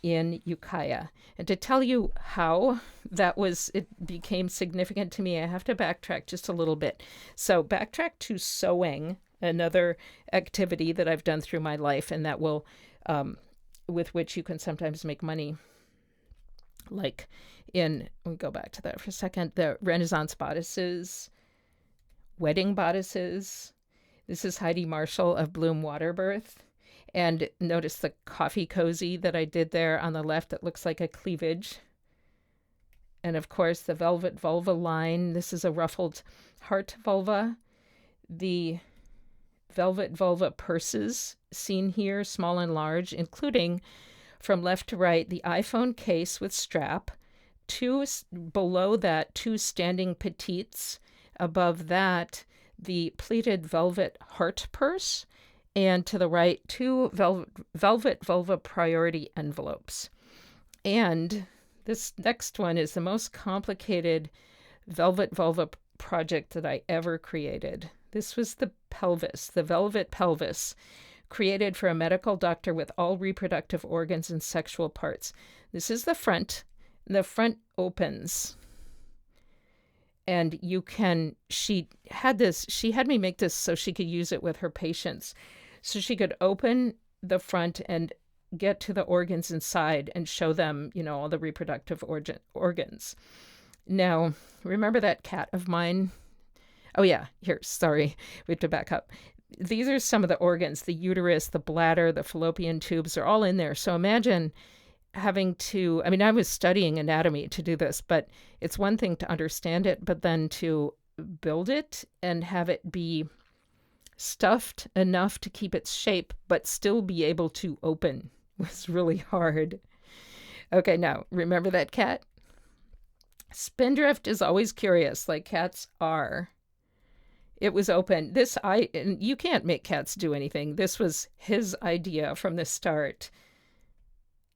in Ukiah. And to tell you how it became significant to me, I have to backtrack just a little bit. So backtrack to sewing, another activity that I've done through my life, and that will, with which you can sometimes make money. Like we go back to that for a second, the Renaissance bodices, wedding bodices. This is Heidi Marshall of Bloom Waterbirth. And notice the coffee cozy that I did there on the left that looks like a cleavage. And of course, the velvet vulva line. This is a ruffled heart vulva. The velvet vulva purses seen here, small and large, including from left to right, the iPhone case with strap. Below that, 2 standing petites. Above that, the pleated velvet heart purse. And to the right, 2 velvet vulva priority envelopes. And this next one is the most complicated velvet vulva project that I ever created. This was the pelvis, the velvet pelvis, created for a medical doctor with all reproductive organs and sexual parts. This is the front. The front opens. And she had me make this so she could use it with her patients. So she could open the front and get to the organs inside and show them, all the reproductive organs. Now, remember that cat of mine? Oh yeah, here, sorry, we have to back up. These are some of the organs, the uterus, the bladder, the fallopian tubes are all in there. So imagine having to, I was studying anatomy to do this, but it's one thing to understand it, but then to build it and have it be stuffed enough to keep its shape, but still be able to open was really hard. Okay, now, remember that cat? Spindrift is always curious, like cats are. It was open. And you can't make cats do anything. This was his idea from the start.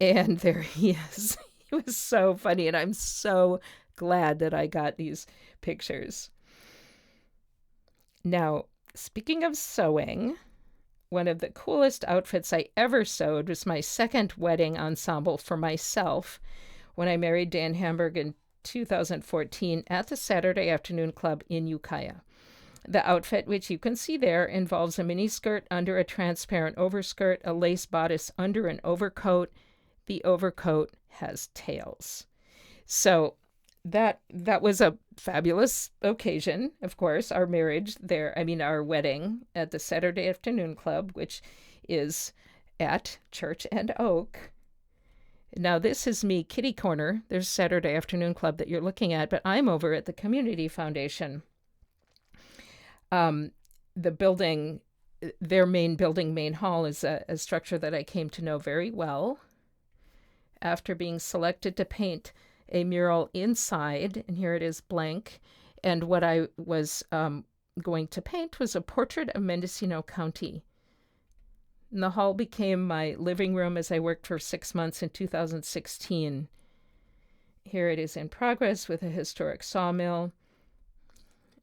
And there he is. It was so funny, and I'm so glad that I got these pictures. Now, speaking of sewing, one of the coolest outfits I ever sewed was my second wedding ensemble for myself when I married Dan Hamburg in 2014 at the Saturday Afternoon Club in Ukiah. The outfit, which you can see there, involves a miniskirt under a transparent overskirt, a lace bodice under an overcoat. The overcoat has tails. So that was a fabulous occasion, of course, our our wedding at the Saturday Afternoon Club, which is at Church and Oak. Now, this is me, kitty corner. There's Saturday Afternoon Club that you're looking at, but I'm over at the Community Foundation. The building, their main building, main hall, is a structure that I came to know very well after being selected to paint a mural inside, and here it is blank. And what I was going to paint was a portrait of Mendocino County. And the hall became my living room as I worked for 6 months in 2016. Here it is in progress with a historic sawmill,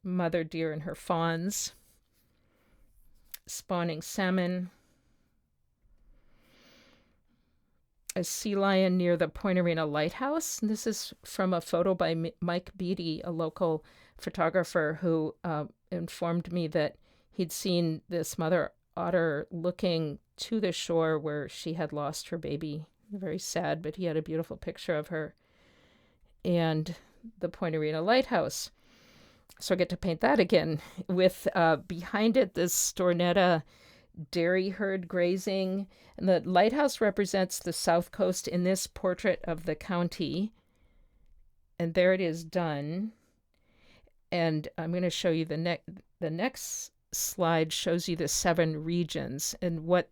mother deer and her fawns, spawning salmon, a sea lion near the Point Arena Lighthouse. And this is from a photo by Mike Beatty, a local photographer who informed me that he'd seen this mother otter looking to the shore where she had lost her baby. Very sad, but he had a beautiful picture of her. And the Point Arena Lighthouse. So I get to paint that again with behind it this Stornetta dairy herd grazing. And the lighthouse represents the south coast in this portrait of the county. And there it is done. And I'm going to show you the next slide shows you the 7 regions and what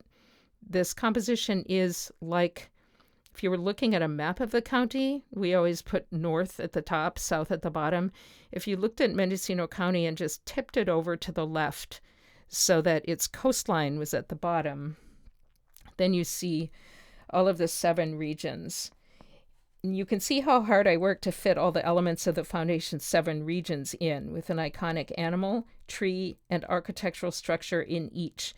this composition is like. If you were looking at a map of the county, we always put north at the top, south at the bottom. If you looked at Mendocino County and just tipped it over to the left so that its coastline was at the bottom, then you see all of the 7 regions. You can see how hard I worked to fit all the elements of the Foundation's 7 regions in, with an iconic animal, tree, and architectural structure in each,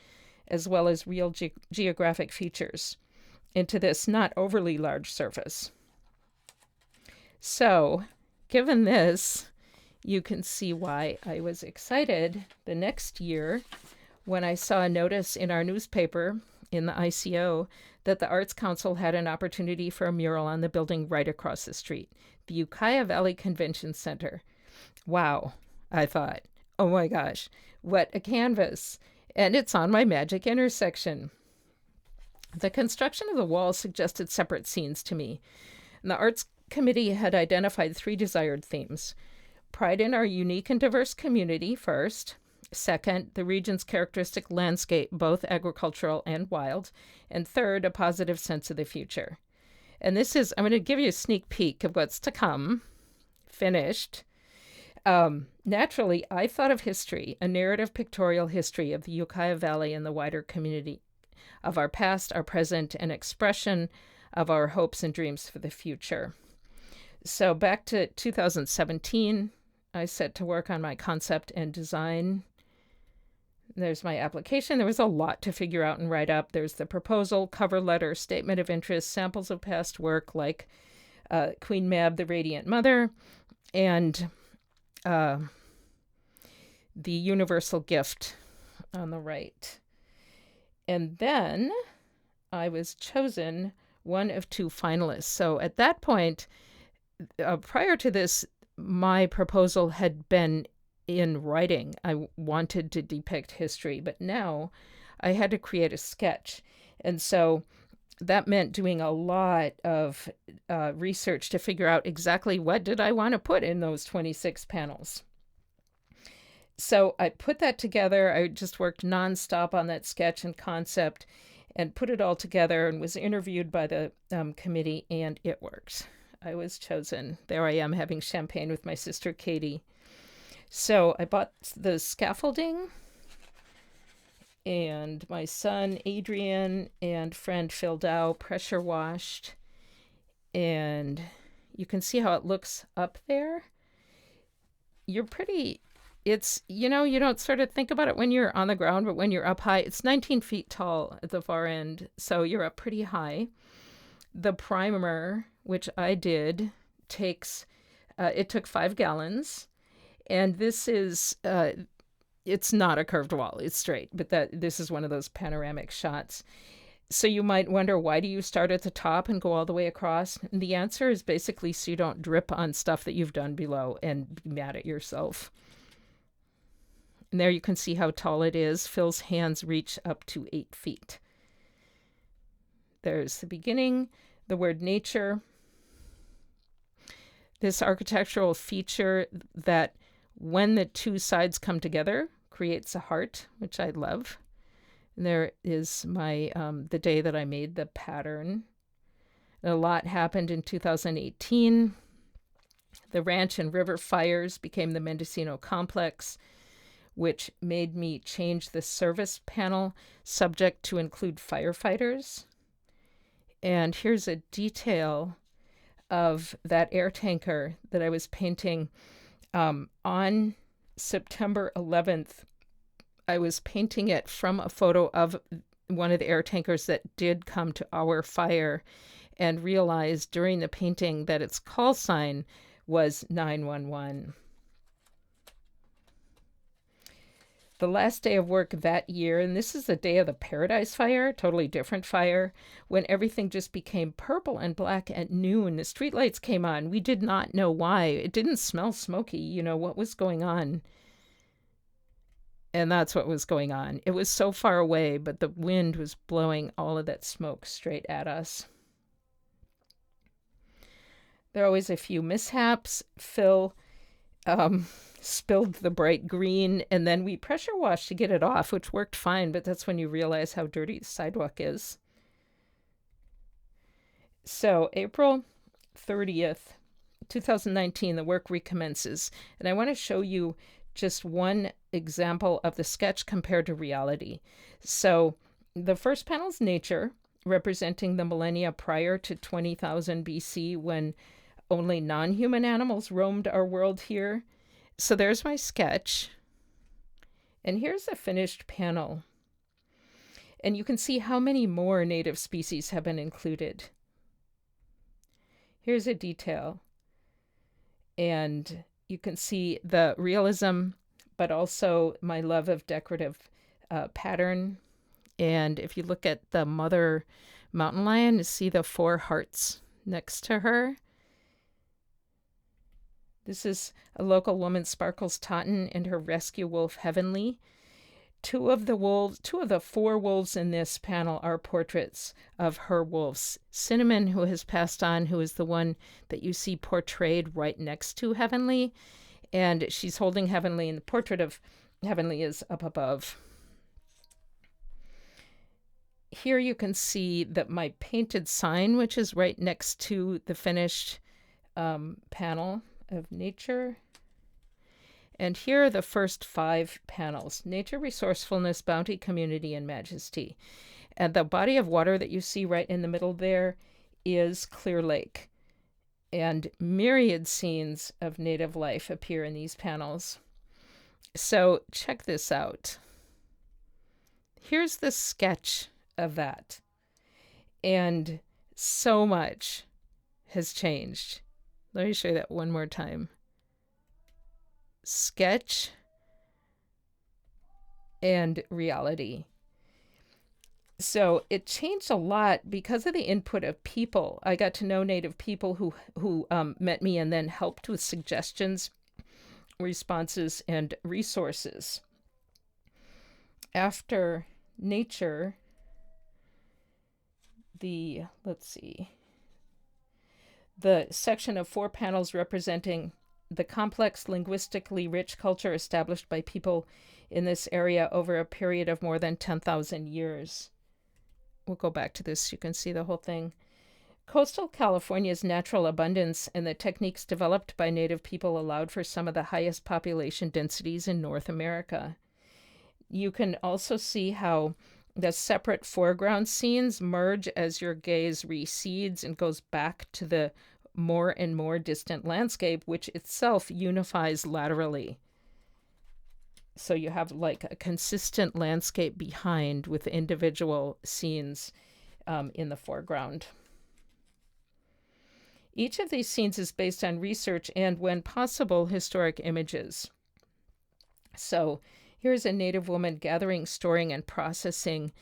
as well as real geographic features, into this not overly large surface. So, given this, you can see why I was excited the next year when I saw a notice in our newspaper in the ICO that the Arts Council had an opportunity for a mural on the building right across the street, the Ukiah Valley Convention Center. Wow, I thought, oh my gosh, what a canvas. And it's on my magic intersection. The construction of the wall suggested separate scenes to me. And the Arts Committee had identified 3 desired themes: pride in our unique and diverse community, first; second, the region's characteristic landscape, both agricultural and wild; and third, a positive sense of the future. And this is, I'm going to give you a sneak peek of what's to come. Finished. Naturally, I thought of history, a narrative pictorial history of the Ukiah Valley and the wider community, of our past, our present, and expression of our hopes and dreams for the future. So back to 2017, I set to work on my concept and design. There's my application. There was a lot to figure out and write up. There's the proposal, cover letter, statement of interest, samples of past work like Queen Mab, the Radiant Mother, and the universal gift on the right. And then I was chosen one of 2 finalists. So at that point, prior to this, my proposal had been in writing. I wanted to depict history, but now I had to create a sketch. And so that meant doing a lot of research to figure out exactly what did I want to put in those 26 panels. So I put that together. I just worked nonstop on that sketch and concept and put it all together and was interviewed by the committee, and it worked. I was chosen. There I am having champagne with my sister Katie. So I bought the scaffolding, and my son Adrian and friend Phil Dow pressure washed, and you can see how it looks up there. It's, you don't sort of think about it when you're on the ground, but when you're up high, it's 19 feet tall at the far end, so you're up pretty high. The primer, which I did, it took 5 gallons, and this is, it's not a curved wall, it's straight, but this is one of those panoramic shots. So you might wonder, why do you start at the top and go all the way across? And the answer is basically so you don't drip on stuff that you've done below and be mad at yourself. And there you can see how tall it is. Phil's hands reach up to 8 feet. There's the beginning, the word nature. This architectural feature that when the 2 sides come together creates a heart, which I love. And there is my the day that I made the pattern. A lot happened in 2018. The ranch and river fires became the Mendocino complex, which made me change the service panel subject to include firefighters. And here's a detail of that air tanker that I was painting. On September 11th, I was painting it from a photo of one of the air tankers that did come to our fire, and realized during the painting that its call sign was 911. The last day of work that year, and this is the day of the Paradise Fire, totally different fire, when everything just became purple and black at noon. The streetlights came on. We did not know why. It didn't smell smoky. What was going on? And that's what was going on. It was so far away, but the wind was blowing all of that smoke straight at us. There are always a few mishaps. Phil spilled the bright green, and then we pressure washed to get it off, which worked fine, but that's when you realize how dirty the sidewalk is. So April 30th, 2019, the work recommences, and I want to show you just one example of the sketch compared to reality. So the first panel is nature, representing the millennia prior to 20,000 BC, when only non-human animals roamed our world here. So there's my sketch. And here's a finished panel. And you can see how many more native species have been included. Here's a detail. And you can see the realism, but also my love of decorative pattern. And if you look at the mother mountain lion, you see the 4 hearts next to her. This is a local woman, Sparkles Totten, and her rescue wolf, Heavenly. Two of the 4 wolves in this panel are portraits of her wolves. Cinnamon, who has passed on, who is the one that you see portrayed right next to Heavenly, and she's holding Heavenly, and the portrait of Heavenly is up above. Here you can see that my painted sign, which is right next to the finished panel of nature. And here are the first 5 panels: nature, resourcefulness, bounty, community, and majesty. And the body of water that you see right in the middle there is Clear Lake. And myriad scenes of native life appear in these panels. So check this out. Here's the sketch of that. And so much has changed. Let me show you that one more time. Sketch and reality. So it changed a lot because of the input of people. I got to know native people who met me and then helped with suggestions, responses, and resources. After nature, the section of 4 panels representing the complex, linguistically rich culture established by people in this area over a period of more than 10,000 years. We'll go back to this so you can see the whole thing. Coastal California's natural abundance and the techniques developed by native people allowed for some of the highest population densities in North America. You can also see how the separate foreground scenes merge as your gaze recedes and goes back to the more and more distant landscape, which itself unifies laterally. So you have like a consistent landscape behind with individual scenes in the foreground. Each of these scenes is based on research and, when possible, historic images. So here's a native woman gathering, storing, and processing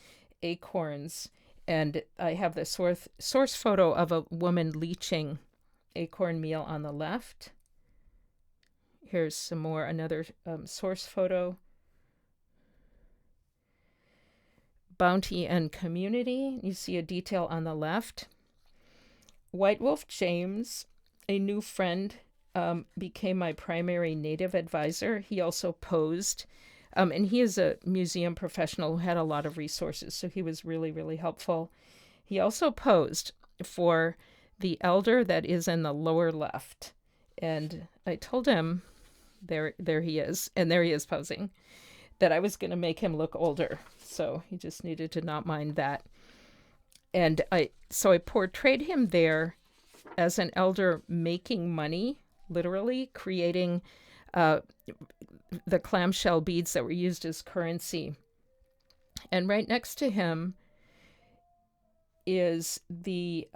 acorns. And I have the source photo of a woman leaching acorn meal on the left. Here's some more, another source photo. Bounty and community. You see a detail on the left. White Wolf James, a new friend, became my primary native advisor. He also posed. And he is a museum professional who had a lot of resources, so he was really, really helpful. He also posed for the elder that is in the lower left. And I told him, there he is, and there he is posing, that I was going to make him look older. So he just needed to not mind that. And I portrayed him there as an elder making money, literally creating the clamshell beads that were used as currency. And right next to him is the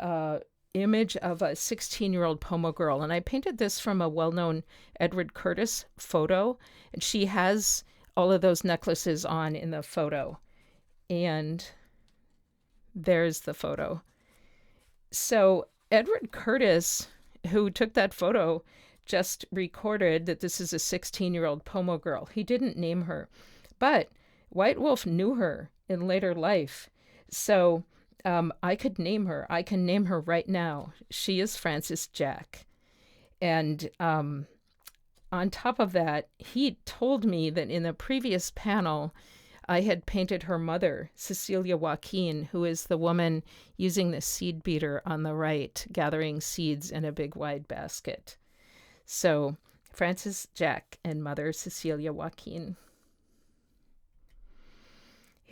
image of a 16-year-old Pomo girl. And I painted this from a well-known Edward Curtis photo. And she has all of those necklaces on in the photo. And there's the photo. So Edward Curtis, who took that photo, just recorded that this is a 16-year-old Pomo girl. He didn't name her, but White Wolf knew her in later life. So I could name her. I can name her right now. She is Frances Jack. And on top of that, he told me that in the previous panel, I had painted her mother, Cecilia Joaquin, who is the woman using the seed beater on the right, gathering seeds in a big wide basket. So Frances Jack and mother Cecilia Joaquin.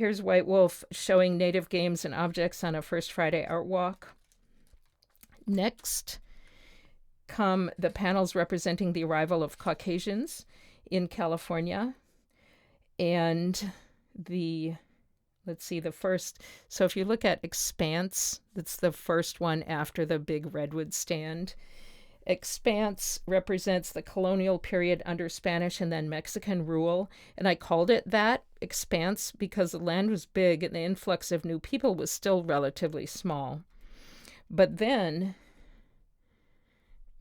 Here's White Wolf showing native games and objects on a First Friday art walk. Next come the panels representing the arrival of Caucasians in California. And the first, so if you look at Expanse, that's the first one after the big redwood stand. Expanse represents the colonial period under Spanish and then Mexican rule. And I called it that, Expanse, because the land was big and the influx of new people was still relatively small. But then,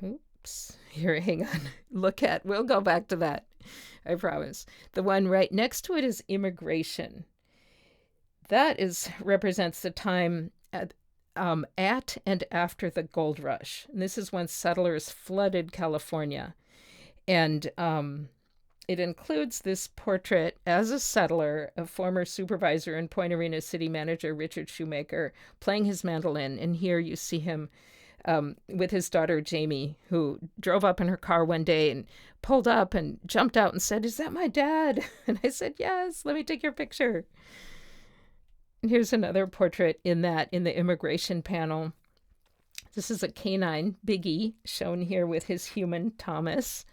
hang on, we'll go back to that, I promise. The one right next to it is immigration. That represents the time at and after the gold rush. And this is when settlers flooded California. And it includes this portrait as a settler of former supervisor and Point Arena city manager Richard Shoemaker playing his mandolin. And here you see him with his daughter Jamie, who drove up in her car one day and pulled up and jumped out and said, "Is that my dad?" And I said, "Yes, let me take your picture." And here's another portrait in the immigration panel. This is a canine, Biggie, shown here with his human, Thomas.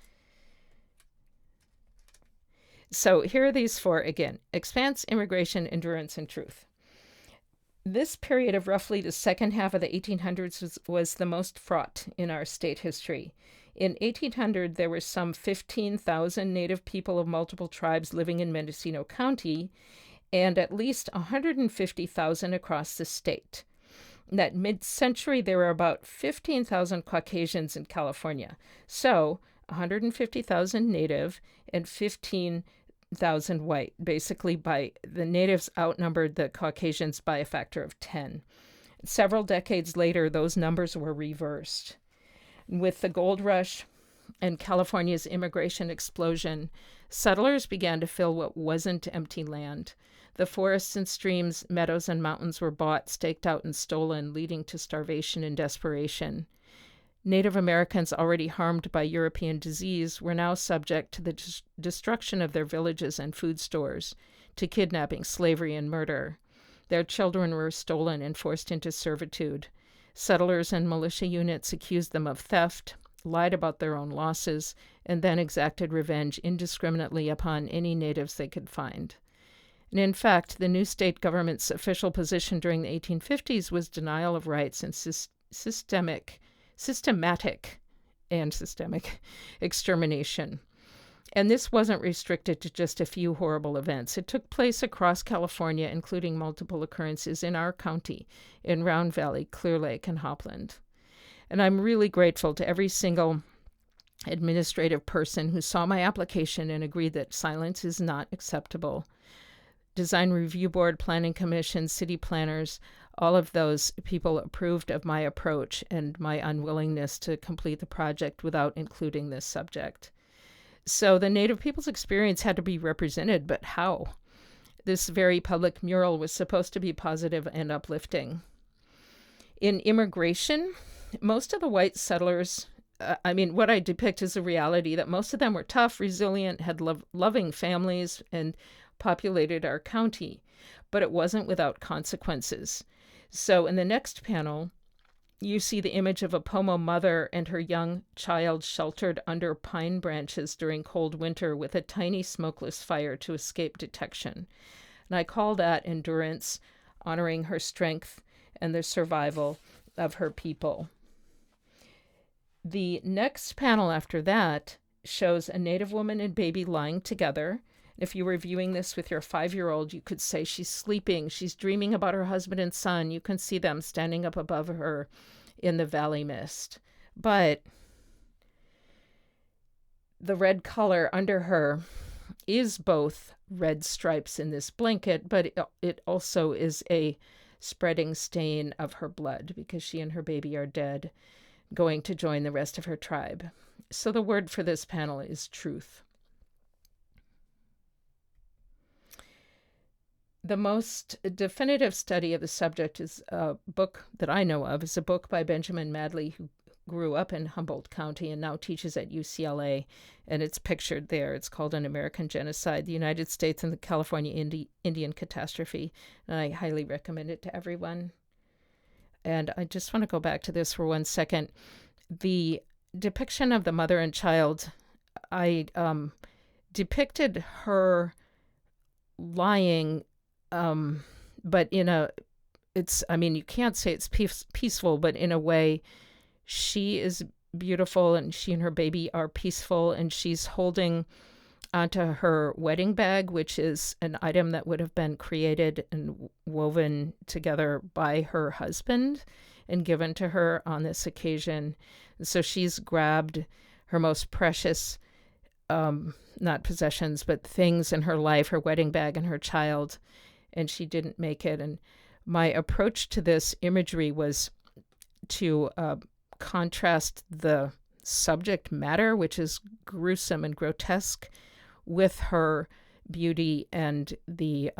So here are these four again: Expanse, Immigration, Endurance, and Truth. This period of roughly the second half of the 1800s was the most fraught in our state history. In 1800, there were some 15,000 native people of multiple tribes living in Mendocino County, and at least 150,000 across the state. In that mid-century, there were about 15,000 Caucasians in California. So 150,000 native and 15,000 white. Basically, the natives outnumbered the Caucasians by a factor of 10. Several decades later, those numbers were reversed. With the gold rush and California's immigration explosion, settlers began to fill what wasn't empty land. The forests and streams, meadows and mountains were bought, staked out, and stolen, leading to starvation and desperation. Native Americans already harmed by European disease were now subject to the destruction of their villages and food stores, to kidnapping, slavery, and murder. Their children were stolen and forced into servitude. Settlers and militia units accused them of theft, lied about their own losses, and then exacted revenge indiscriminately upon any natives they could find. And in fact, the new state government's official position during the 1850s was denial of rights and systemic extermination. And this wasn't restricted to just a few horrible events. It took place across California, including multiple occurrences in our county, in Round Valley, Clear Lake, and Hopland. And I'm really grateful to every single administrative person who saw my application and agreed that silence is not acceptable. Design Review Board, Planning Commission, city planners, all of those people approved of my approach and my unwillingness to complete the project without including this subject. So the Native people's experience had to be represented, but how? This very public mural was supposed to be positive and uplifting. In immigration, most of the white settlers, what I depict is a reality that most of them were tough, resilient, had loving families, and populated our county, but it wasn't without consequences. So in the next panel, you see the image of a Pomo mother and her young child sheltered under pine branches during cold winter with a tiny smokeless fire to escape detection. And I call that endurance, honoring her strength and the survival of her people. The next panel after that shows a Native woman and baby lying together. If you were viewing this with your 5-year-old, you could say she's sleeping, she's dreaming about her husband and son. You can see them standing up above her in the valley mist. But the red color under her is both red stripes in this blanket, but it also is a spreading stain of her blood because she and her baby are dead, going to join the rest of her tribe. So the word for this panel is truth. The most definitive study of the subject is a book that I know of, is a book by Benjamin Madley, who grew up in Humboldt County and now teaches at UCLA, and it's pictured there. It's called An American Genocide, the United States and the California Indian Catastrophe, and I highly recommend it to everyone. And I just want to go back to this for 1 second. The depiction of the mother and child, I depicted her lying, but in a, you can't say it's peaceful, but in a way, she is beautiful and she and her baby are peaceful, and she's holding onto her wedding bag, which is an item that would have been created and woven together by her husband and given to her on this occasion. So she's grabbed her most precious, not possessions, but things in her life, her wedding bag and her child, and she didn't make it. And my approach to this imagery was to contrast the subject matter, which is gruesome and grotesque, with her beauty and the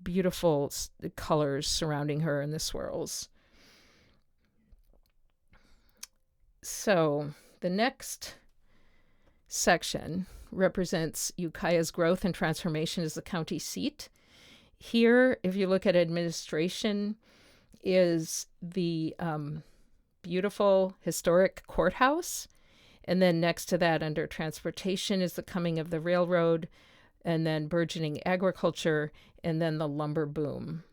beautiful colors surrounding her and the swirls. So the next section represents Ukiah's growth and transformation as the county seat. Here, if you look at administration, is the beautiful historic courthouse. And then next to that, under transportation, is the coming of the railroad, and then burgeoning agriculture, and then the lumber boom.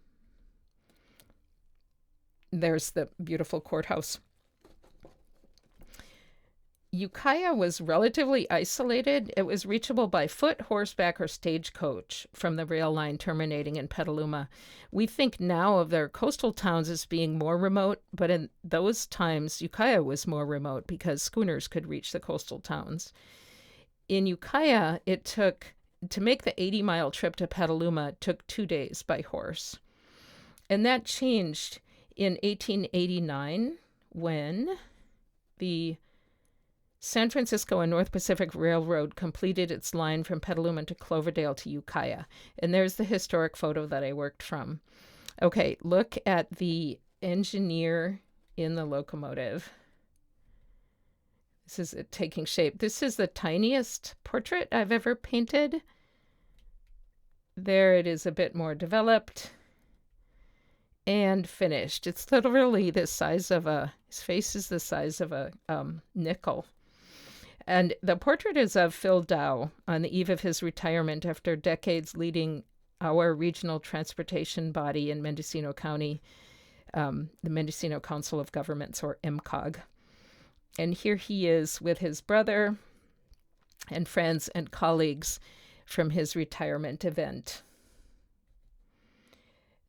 There's the beautiful courthouse. Ukiah was relatively isolated. It was reachable by foot, horseback, or stagecoach from the rail line terminating in Petaluma. We think now of their coastal towns as being more remote, but in those times, Ukiah was more remote because schooners could reach the coastal towns. In Ukiah, it took, to make the 80-mile trip to Petaluma, took 2 days by horse. And that changed in 1889 when the San Francisco and North Pacific Railroad completed its line from Petaluma to Cloverdale to Ukiah. And there's the historic photo that I worked from. Okay, look at the engineer in the locomotive. This is it taking shape. This is the tiniest portrait I've ever painted. There it is, a bit more developed and finished. It's literally the size of his face is the size of a nickel. And the portrait is of Phil Dow on the eve of his retirement after decades leading our regional transportation body in Mendocino County, the Mendocino Council of Governments, or MCOG. And here he is with his brother and friends and colleagues from his retirement event.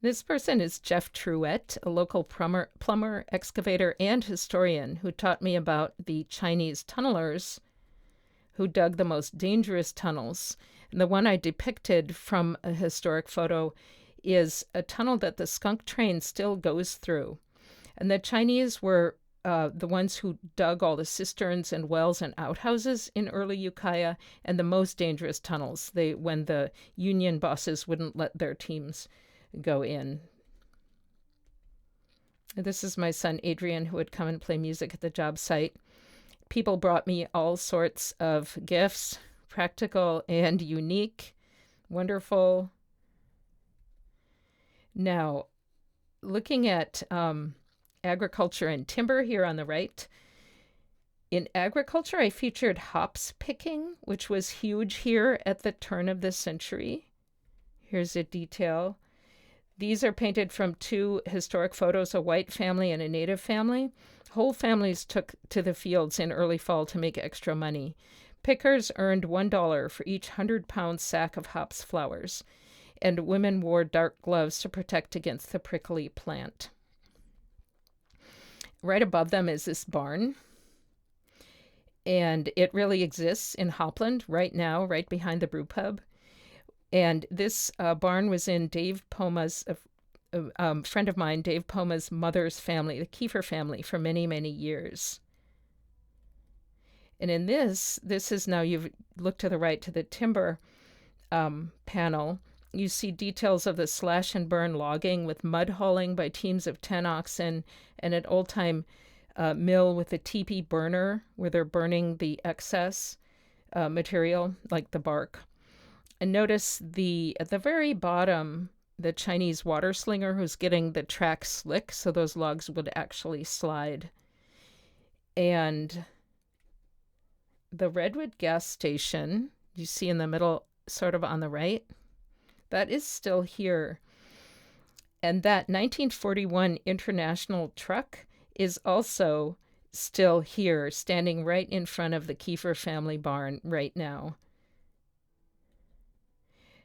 This person is Jeff Truett, a local plumber, excavator, and historian who taught me about the Chinese tunnelers who dug the most dangerous tunnels. And the one I depicted from a historic photo is a tunnel that the skunk train still goes through. And the Chinese were the ones who dug all the cisterns and wells and outhouses in early Ukiah, and the most dangerous tunnels. When the union bosses wouldn't let their teams go in. This is my son Adrian, who would come and play music at the job site. People brought me all sorts of gifts, practical and unique, wonderful. Now, looking at agriculture and timber here on the right. In agriculture, I featured hops picking, which was huge here at the turn of the century. Here's a detail. These are painted from 2 historic photos, a white family and a native family. Whole families took to the fields in early fall to make extra money. Pickers earned $1 for each 100-pound sack of hops flowers, and women wore dark gloves to protect against the prickly plant. Right above them is this barn, and it really exists in Hopland right now, right behind the brew pub. And this barn was in Dave Poma's, friend of mine, Dave Poma's mother's family, the Kiefer family, for many, many years. And in this is now, you've looked to the right to the timber panel. You see details of the slash and burn logging with mud hauling by teams of 10 oxen and an old-time mill with a teepee burner where they're burning the excess material, like the bark. And notice at the very bottom, the Chinese water slinger who's getting the track slick so those logs would actually slide. And the Redwood gas station, you see in the middle, sort of on the right, that is still here. And that 1941 International truck is also still here, standing right in front of the Kiefer family barn right now.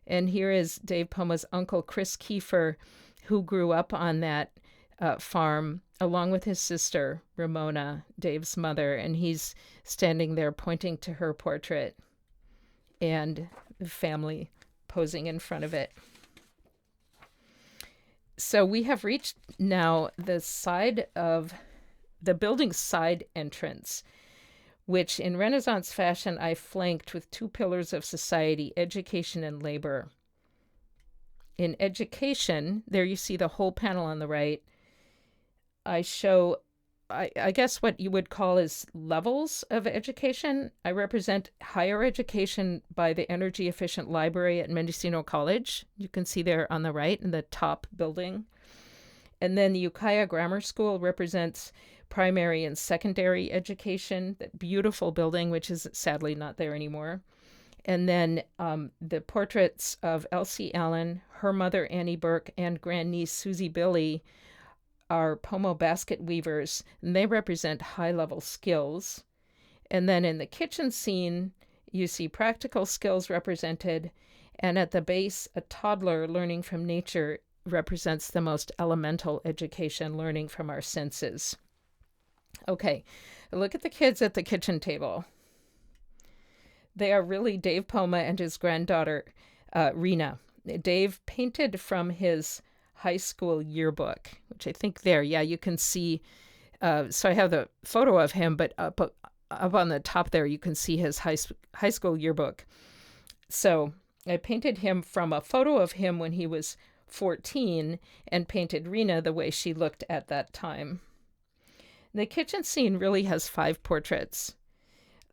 And here is Dave Poma's uncle, Chris Kiefer, who grew up on that farm, along with his sister, Ramona, Dave's mother. And he's standing there pointing to her portrait and the family posing in front of it. So we have reached now the side of the building's side entrance, which in Renaissance fashion I flanked with two pillars of society, education and labor. In education, there you see the whole panel on the right. I show, I guess what you would call as levels of education. I represent higher education by the energy efficient library at Mendocino College. You can see there on the right in the top building. And then the Ukiah Grammar School represents primary and secondary education, that beautiful building, which is sadly not there anymore. And then the portraits of Elsie Allen, her mother Annie Burke, and grandniece Susie Billy are Pomo basket weavers, and they represent high-level skills. And then in the kitchen scene, you see practical skills represented, and at the base, a toddler learning from nature represents the most elemental education, learning from our senses. Okay, look at the kids at the kitchen table. They are really Dave Poma and his granddaughter, Rena. Dave painted from his high school yearbook, which I think there, yeah, you can see. So I have the photo of him, but up on the top there, you can see his high school yearbook. So I painted him from a photo of him when he was 14 and painted Rena the way she looked at that time. The kitchen scene really has 5 portraits.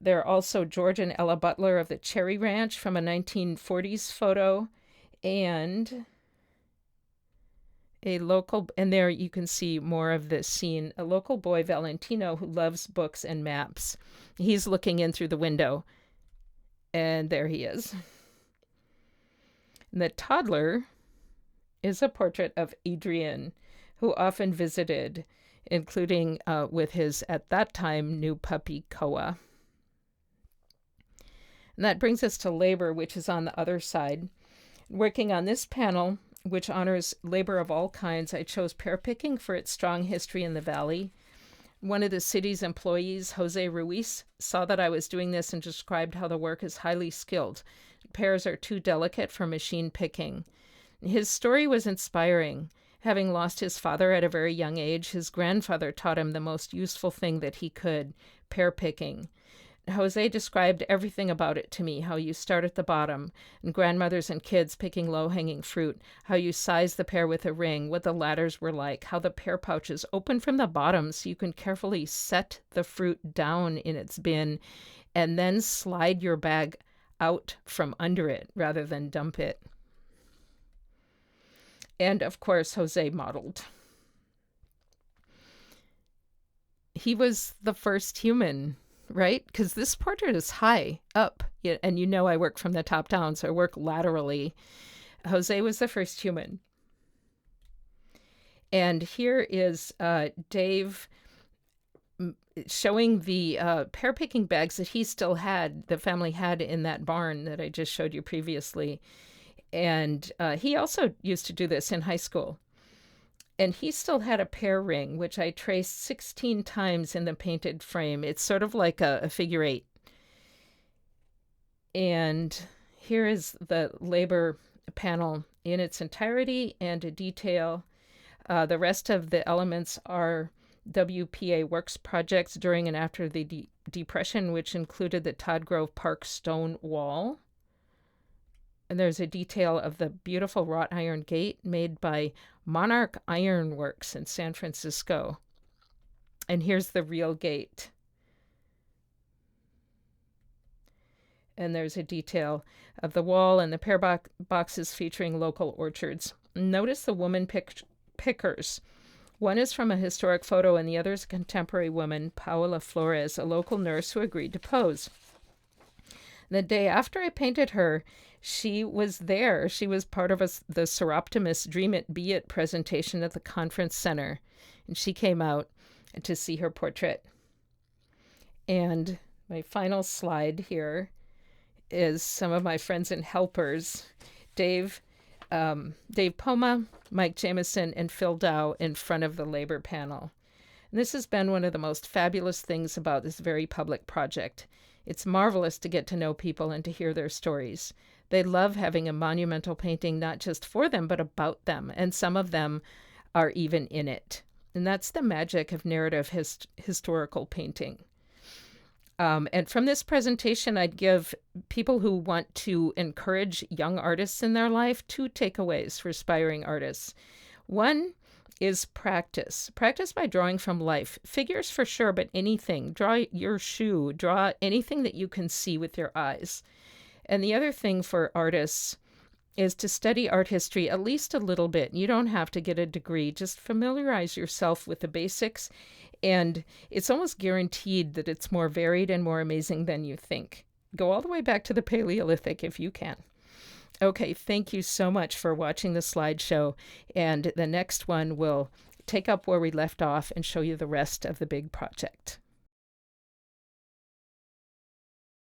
There are also George and Ella Butler of the Cherry Ranch from a 1940s photo, and and there you can see more of this scene, a local boy, Valentino, who loves books and maps. He's looking in through the window, and there he is. And the toddler is a portrait of Adrian, who often visited, including with his, at that time, new puppy, Koa. And that brings us to labor, which is on the other side. Working on this panel, which honors labor of all kinds, I chose pear picking for its strong history in the valley. One of the city's employees, Jose Ruiz, saw that I was doing this and described how the work is highly skilled. Pears are too delicate for machine picking. His story was inspiring. Having lost his father at a very young age, his grandfather taught him the most useful thing that he could, pear picking. Jose described everything about it to me, how you start at the bottom, and grandmothers and kids picking low-hanging fruit, how you size the pear with a ring, what the ladders were like, how the pear pouches open from the bottom so you can carefully set the fruit down in its bin and then slide your bag out from under it rather than dump it. And of course, Jose modeled. He was the first human, right? Because this portrait is high up, and you know I work from the top down, so I work laterally. Jose was the first human. And here is Dave showing the pear picking bags that he still had, the family had in that barn that I just showed you previously. And he also used to do this in high school. And he still had a pear ring, which I traced 16 times in the painted frame. It's sort of like a figure 8. And here is the labor panel in its entirety and a detail. The rest of the elements are WPA Works projects during and after the Depression, which included the Todd Grove Park stone wall. And there's a detail of the beautiful wrought iron gate made by Monarch Iron Works in San Francisco. And here's the real gate. And there's a detail of the wall and the pear boxes featuring local orchards. Notice the woman pickers. One is from a historic photo and the other is a contemporary woman, Paola Flores, a local nurse who agreed to pose. The day after I painted her, she was there. She was part of the Seroptimus Dream It Be It presentation at the conference center. And she came out to see her portrait. And my final slide here is some of my friends and helpers, Dave Poma, Mike Jameson, and Phil Dow in front of the labor panel. And this has been one of the most fabulous things about this very public project. It's marvelous to get to know people and to hear their stories. They love having a monumental painting not just for them, but about them, and some of them are even in it. And that's the magic of narrative historical painting. And from this presentation, I'd give people who want to encourage young artists in their life 2 takeaways for aspiring artists. One is practice. Practice by drawing from life. Figures for sure, but anything. Draw your shoe. Draw anything that you can see with your eyes. And the other thing for artists is to study art history at least a little bit. You don't have to get a degree. Just familiarize yourself with the basics. And it's almost guaranteed that it's more varied and more amazing than you think. Go all the way back to the Paleolithic if you can. Okay, thank you so much for watching the slideshow. And the next one will take up where we left off and show you the rest of the big project.